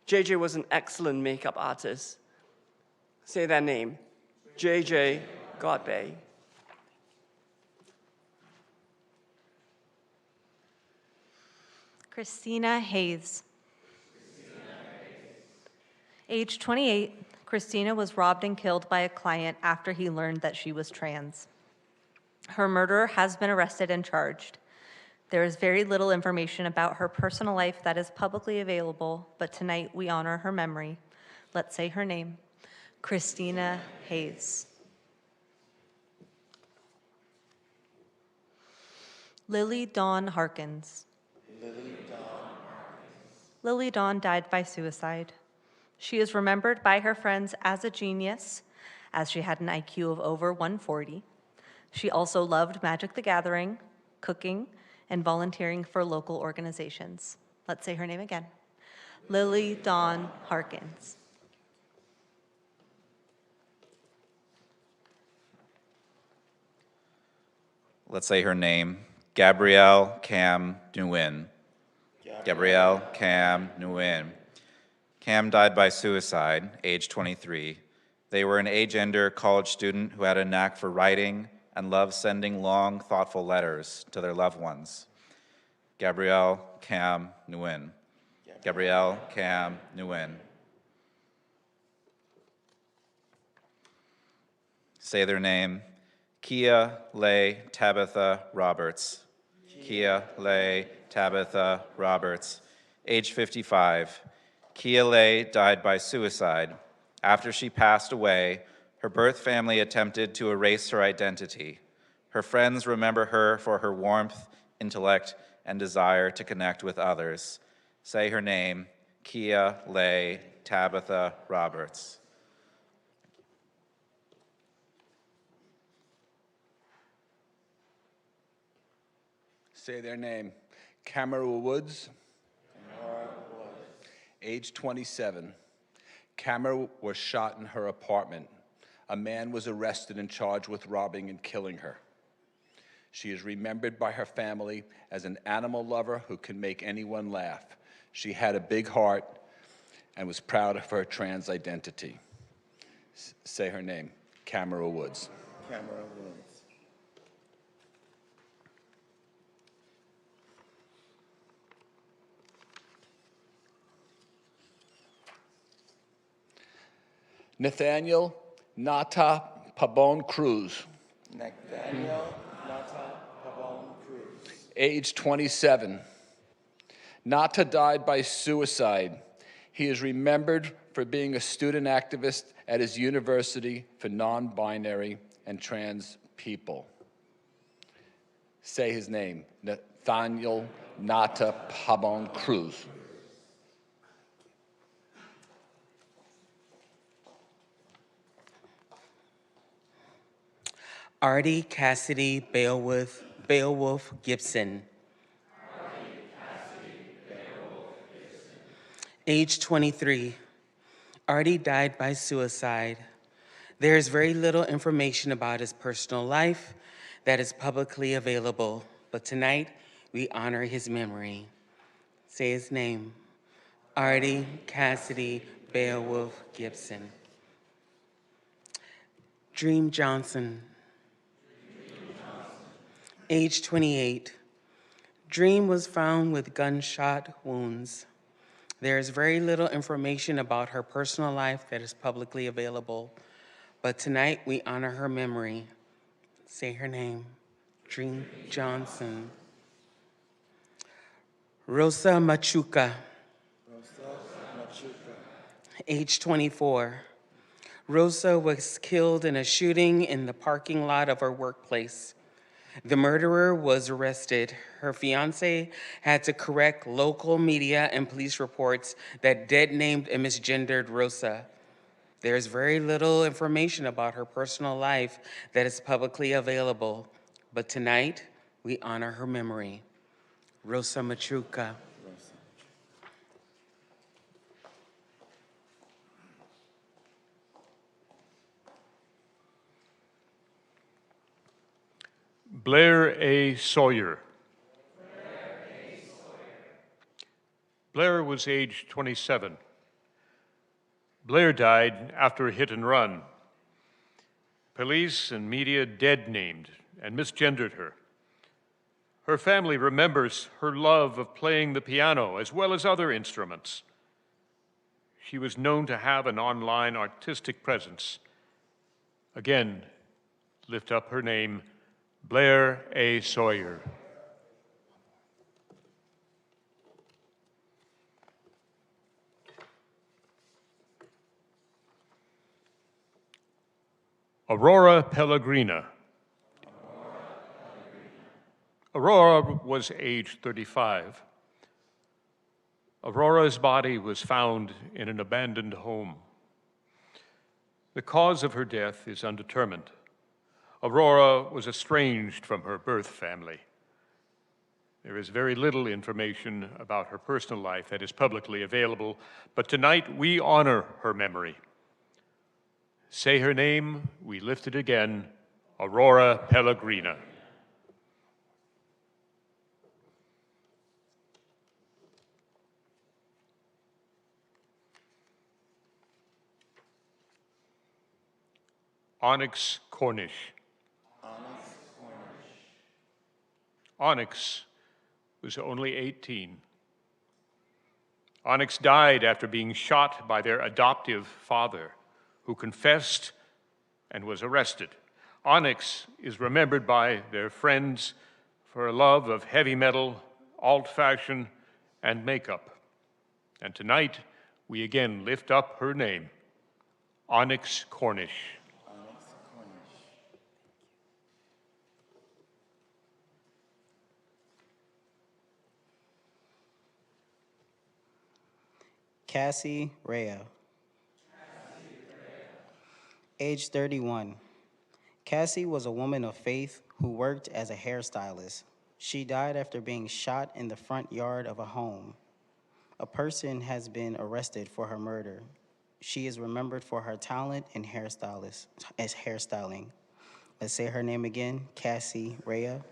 J.J. was an excellent makeup artist. Say their name, J.J. Godbey. Christina Hayes. Age 28, Christina was robbed and killed by a client after he learned that she was trans. Her murderer has been arrested and charged. There is very little information about her personal life that is publicly available, but tonight we honor her memory. Let's say her name, Christina Hayes. Lily Dawn Harkins. Lily Dawn died by suicide. She is remembered by her friends as a genius, as she had an IQ of over 140. She also loved Magic the Gathering, cooking, and volunteering for local organizations. Let's say her name again. Lily Dawn Harkins. Let's say her name, Gabrielle Cam Nguyen. Gabrielle Cam Nguyen. Cam died by suicide, age 23. They were an agender college student who had a knack for writing and loved sending long, thoughtful letters to their loved ones. Gabrielle Cam Nguyen. Gabrielle Cam Nguyen. Say their name, Kia Lay Tabitha Roberts. Kia Lay Tabitha Roberts, age 55. Kia Lay died by suicide. After she passed away, her birth family attempted to erase her identity. Her friends remember her for her warmth, intellect, and desire to connect with others. Say her name, Kia Lay Tabitha Roberts. Say their name. Camera Woods. Age 27. Camera was shot in her apartment. A man was arrested and charged with robbing and killing her. She is remembered by her family as an animal lover who can make anyone laugh. She had a big heart and was proud of her trans identity. Say her name, Camera Woods. Camera Woods. Nathaniel Nata Pabon Cruz. Nathaniel Nata Pabon Cruz. Age 27. Nata died by suicide. He is remembered for being a student activist at his university for non-binary and trans people. Say his name, Nathaniel Nata Pabon Cruz. Artie Cassidy Beowulf Gibson. Age 23. Artie died by suicide. There is very little information about his personal life that is publicly available, but tonight we honor his memory. Say his name. Artie Cassidy Beowulf Gibson. Dream Johnson. Age 28. Dream was found with gunshot wounds. There is very little information about her personal life that is publicly available, but tonight we honor her memory. Say her name, Dream Johnson. Rosa Machuca. Age 24. Rosa was killed in a shooting in the parking lot of her workplace. The murderer was arrested. Her fiance had to correct local media and police reports that dead-named and misgendered Rosa. There is very little information about her personal life that is publicly available, but tonight we honor her memory. Rosa Machuca. Blair A. Sawyer. Blair was age 27. Blair died after a hit and run. Police and media dead-named and misgendered her. Her family remembers her love of playing the piano as well as other instruments. She was known to have an online artistic presence. Again, lift up her name, Blair A. Sawyer. Aurora Pellegrina. Aurora was age 35. Aurora's body was found in an abandoned home. The cause of her death is undetermined. Aurora was estranged from her birth family. There is very little information about her personal life that is publicly available, but tonight we honor her memory. Say her name, we lift it again, Aurora Pellegrina. Onyx Cornish. Onyx was only 18. Onyx died after being shot by their adoptive father, who confessed and was arrested. Onyx is remembered by their friends for a love of heavy metal, alt-fashion, and makeup. And tonight, we again lift up her name, Onyx Cornish. Cassie Rhea. Age 31. Cassie was a woman of faith who worked as a hairstylist. She died after being shot in the front yard of a home. A person has been arrested for her murder. She is remembered for her talent in hairstyling. Let's say her name again, Cassie Rhea.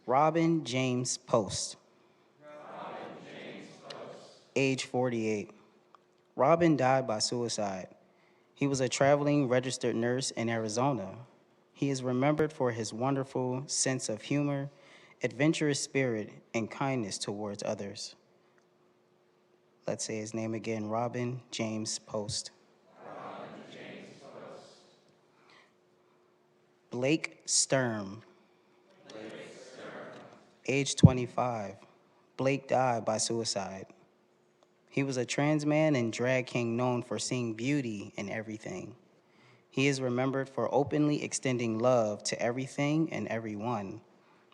Robin James Post. Age 48. Robin died by suicide. He was a traveling registered nurse in Arizona. He is remembered for his wonderful sense of humor, adventurous spirit, and kindness towards others. Let's say his name again, Robin James Post. Blake Sturm. Age 25. Blake died by suicide. He was a trans man and drag king known for seeing beauty in everything. He is remembered for openly extending love to everything and everyone.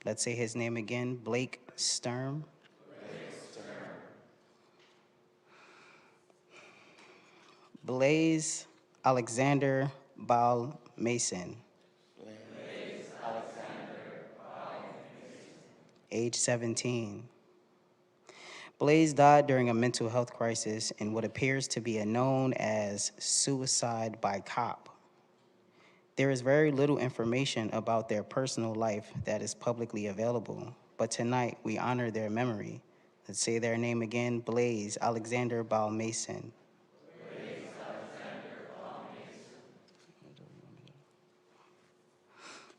Let's say his name again, Blake Sturm. Blaze Alexander Bal Mason. Age 17. Blaze died during a mental health crisis in what appears to be known as suicide by cop. There is very little information about their personal life that is publicly available, but tonight we honor their memory. Let's say their name again, Blaze Alexander Bal Mason.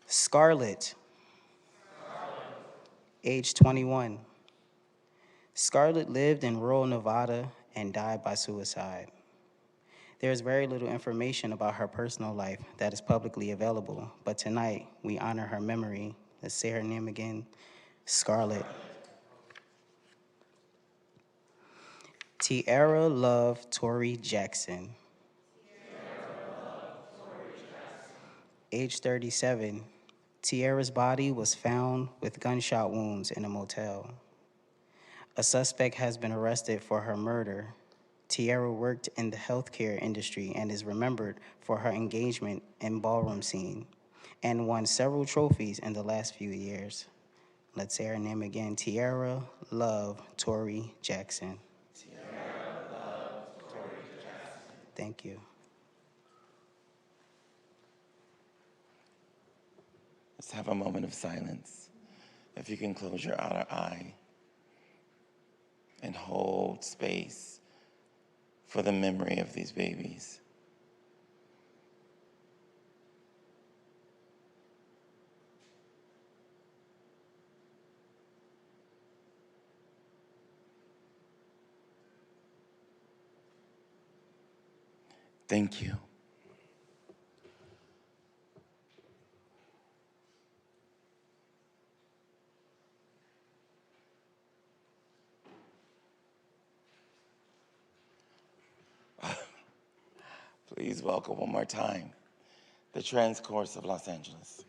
Scarlett, age 21. Scarlett lived in rural Nevada and died by suicide. There is very little information about her personal life that is publicly available, but tonight we honor her memory. Let's say her name again, Scarlett. Tiara Love Tori Jackson. Age 37. Tiara's body was found with gunshot wounds in a motel. A suspect has been arrested for her murder. Tiara worked in the healthcare industry and is remembered for her engagement in ballroom scene and won several trophies in the last few years. Let's say her name again, Tiara Love Tori Jackson. Thank you. Let's have a moment of silence. If you can close your outer eye and hold space for the memory of these babies. Thank you. Please welcome one more time the Trans Chorus of Los Angeles.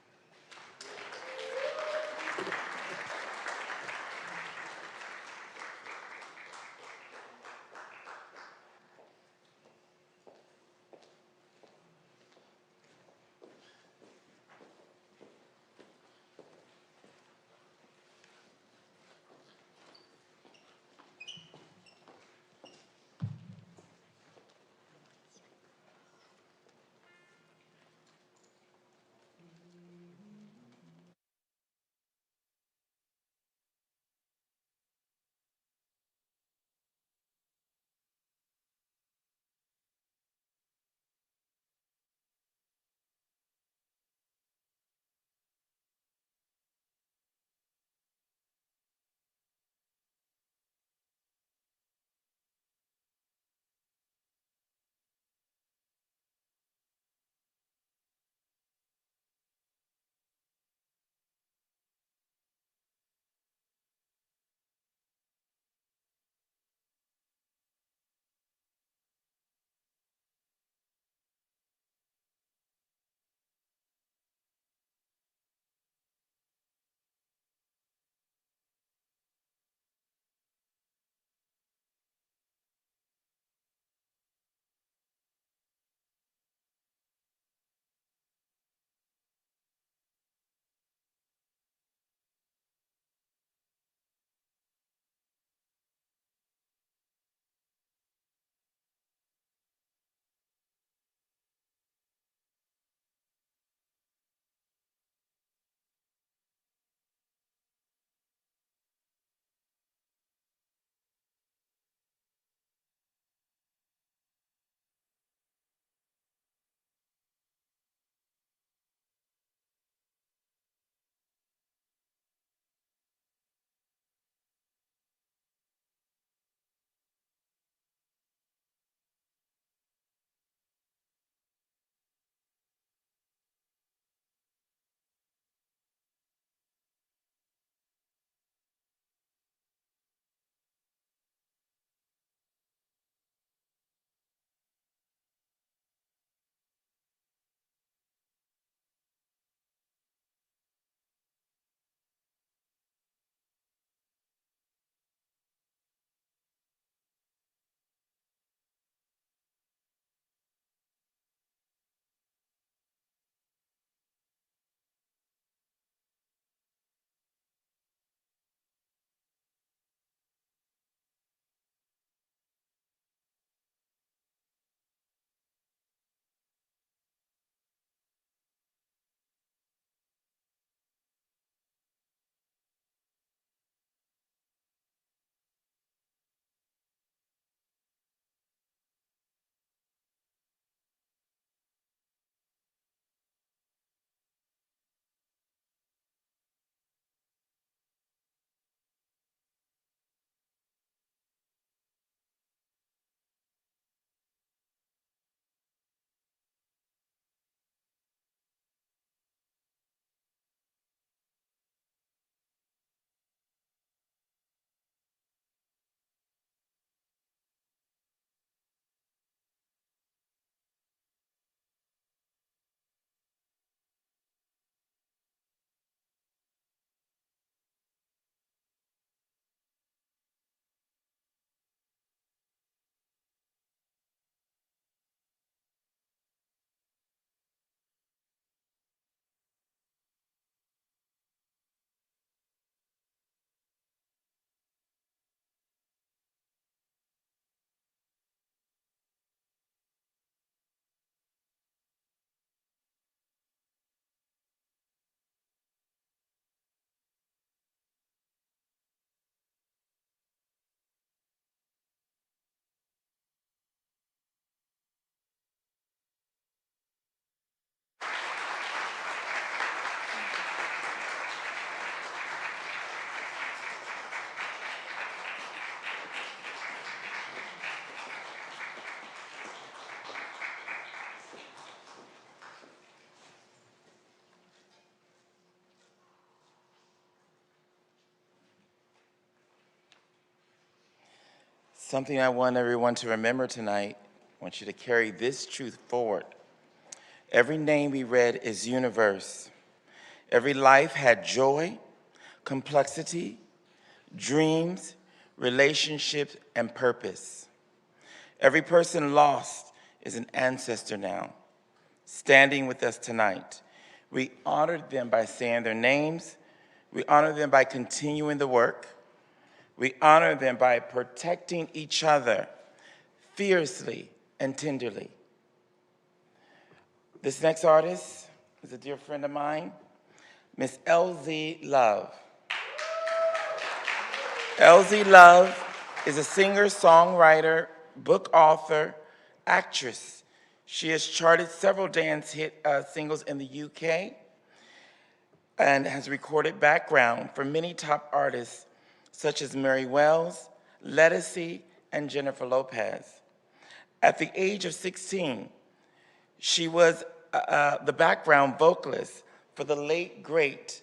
Something I want everyone to remember tonight. I want you to carry this truth forward. Every name we read is universe. Every life had joy, complexity, dreams, relationships, and purpose. Every person lost is an ancestor now, standing with us tonight. We honored them by saying their names. We honor them by continuing the work. We honor them by protecting each other fiercely and tenderly. This next artist is a dear friend of mine, Miss LZ Love. LZ Love is a singer, songwriter, book author, actress. She has charted several dance hit singles in the UK and has recorded background for many top artists such as Mary Wells, Lettucey, and Jennifer Lopez. At the age of 16, she was the background vocalist for the late, great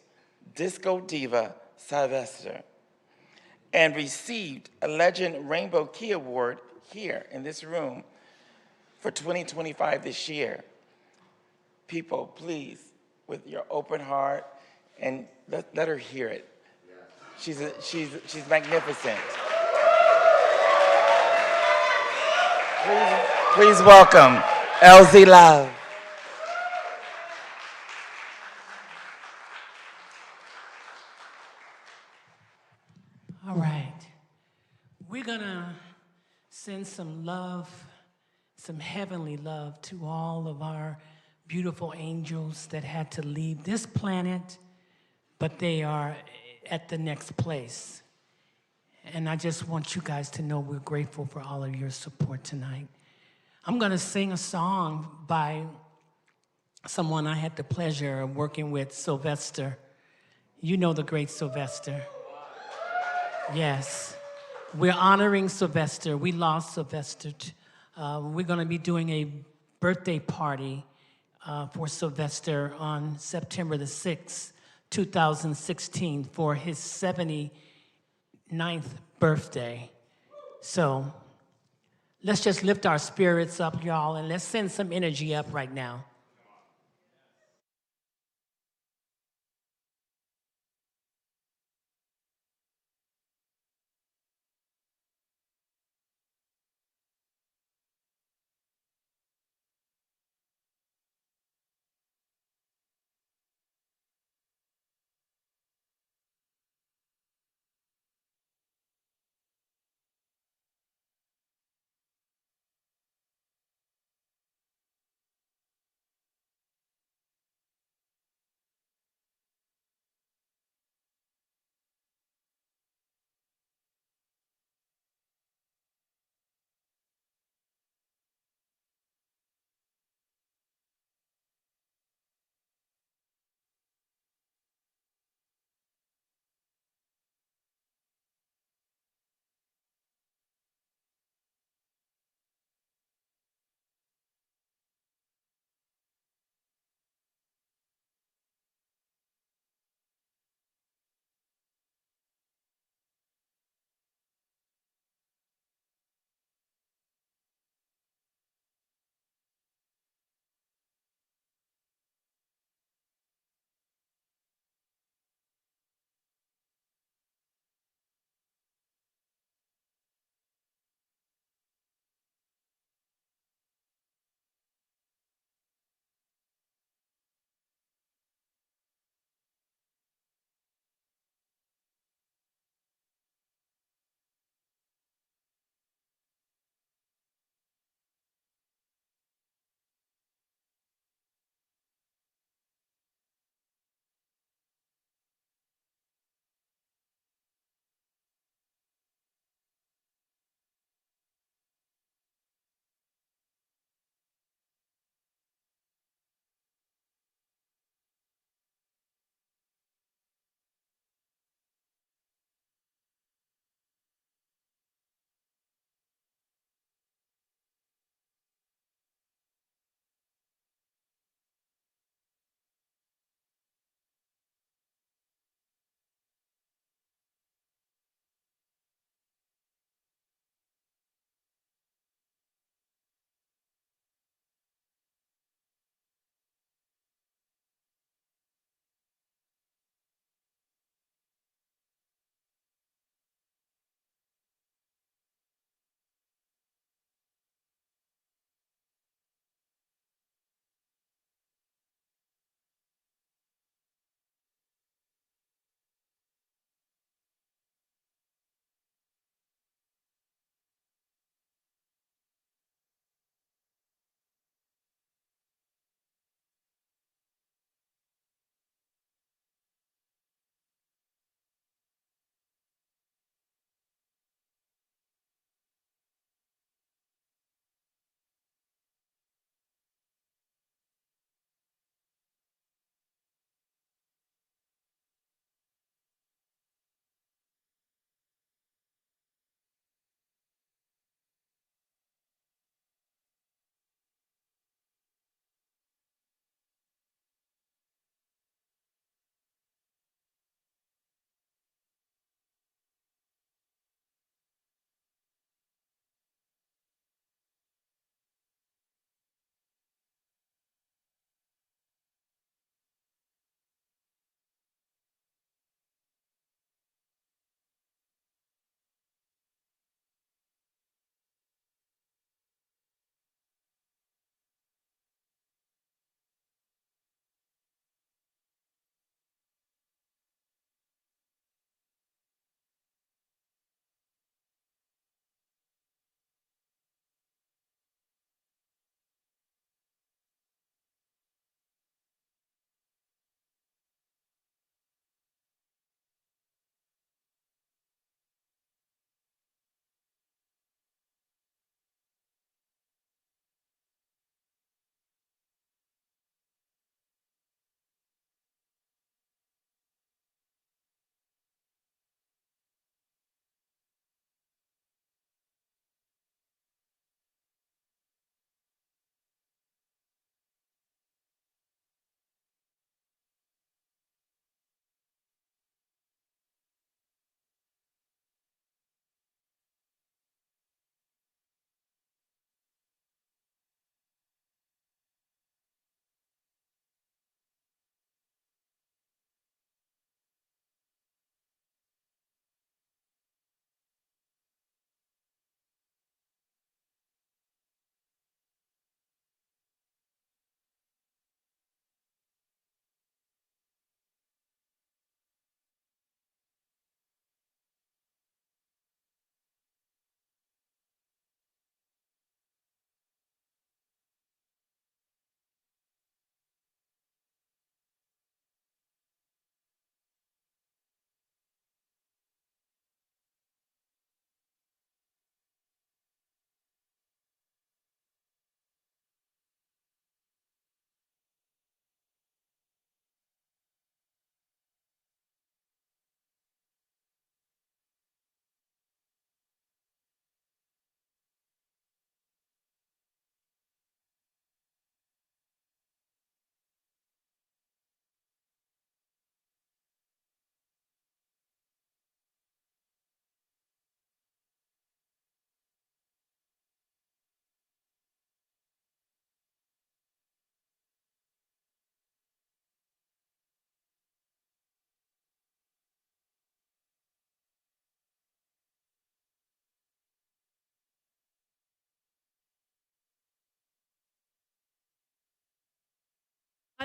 disco diva Sylvester and received a Legend Rainbow Key Award here in this room for 2025 this year. People, please, with your open heart, and let her hear it. She's magnificent. Please welcome LZ Love. All right. We're going to send some love, some heavenly love to all of our beautiful angels that had to leave this planet, but they are at the next place. And I just want you guys to know we're grateful for all of your support tonight. I'm going to sing a song by someone I had the pleasure of working with, Sylvester. You know the great Sylvester. Yes. We're honoring Sylvester. We lost Sylvester. We're going to be doing a birthday party for Sylvester on September the 6th, 2016, for his 79th birthday. So let's just lift our spirits up, y'all, and let's send some energy up right now.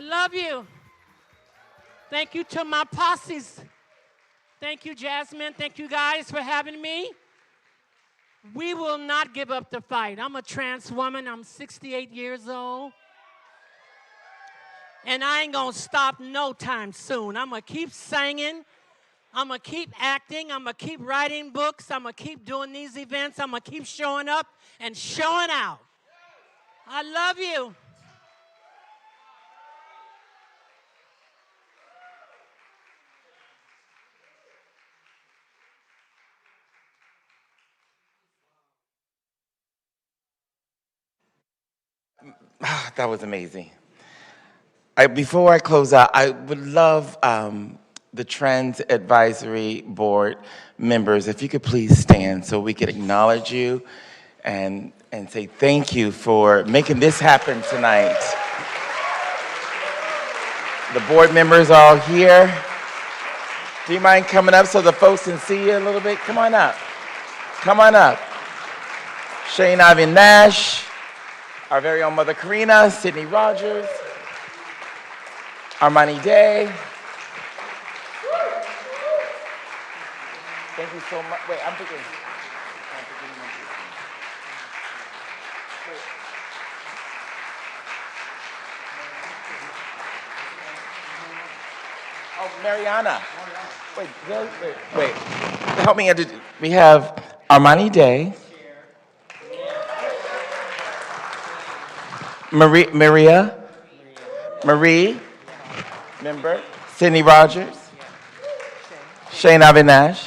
I love you. Thank you to my posses. Thank you, Jasmine. Thank you guys for having me. We will not give up the fight. I'm a trans woman. I'm 68 years old. And I ain't gonna stop no time soon. I'm gonna keep singing. I'm gonna keep acting. I'm gonna keep writing books. I'm gonna keep doing these events. I'm gonna keep showing up and showing out. I love you. That was amazing. Before I close out, I would love the Trans Advisory Board members, if you could please stand so we could acknowledge you and say thank you for making this happen tonight. The board members are all here. Do you mind coming up so the folks can see you a little bit? Come on up. Come on up. Shane Ivan Nash, our very own Mother Karina, Sydney Rogers, Armani Day. Thank you so much. Wait, I'm picking. Oh, Mariana. Wait. Help me. We have Armani Day, Marie, member, Sydney Rogers, Shane Avinash,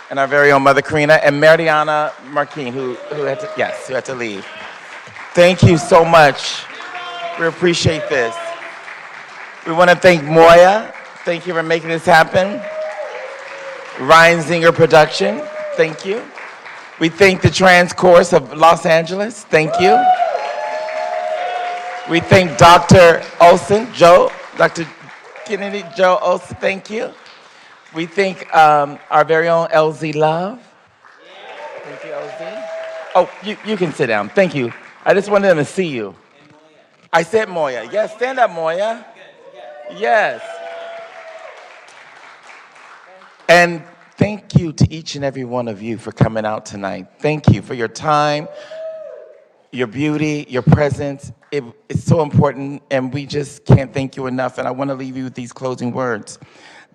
and our very own Mother Karina, and Mariana Marquine, who had to leave. Thank you so much. We appreciate this. We want to thank Moya. Thank you for making this happen. Ryan Zinger Production. Thank you. We thank the Trans Course of Los Angeles. Thank you. We thank Dr. Olson, Dr. Kennedy, Joe Olson. Thank you. We thank our very own LZ Love. Thank you, LZ. Oh, you can sit down. Thank you. I just wanted them to see you. I said Moya. Yes, stand up, Moya. Yes. And thank you to each and every one of you for coming out tonight. Thank you for your time, your beauty, your presence. It's so important, and we just can't thank you enough. And I want to leave you with these closing words,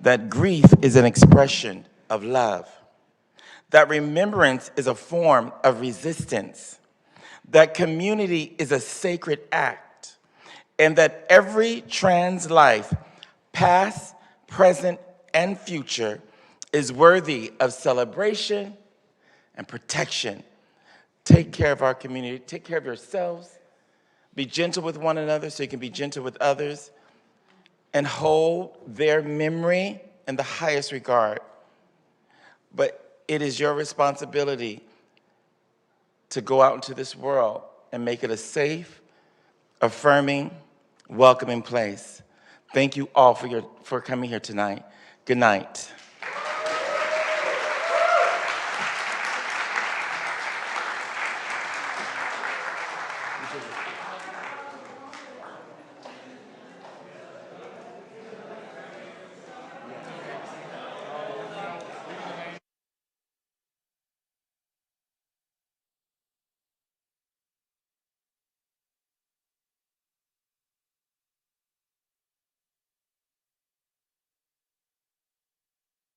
that grief is an expression of love, that remembrance is a form of resistance, that community is a sacred act, and that every trans life, past, present, and future, is worthy of celebration and protection. Take care of our community. Take care of yourselves. Be gentle with one another so you can be gentle with others, and hold their memory in the highest regard. But it is your responsibility to go out into this world and make it a safe, affirming, welcoming place. Thank you all for coming here tonight. Good night.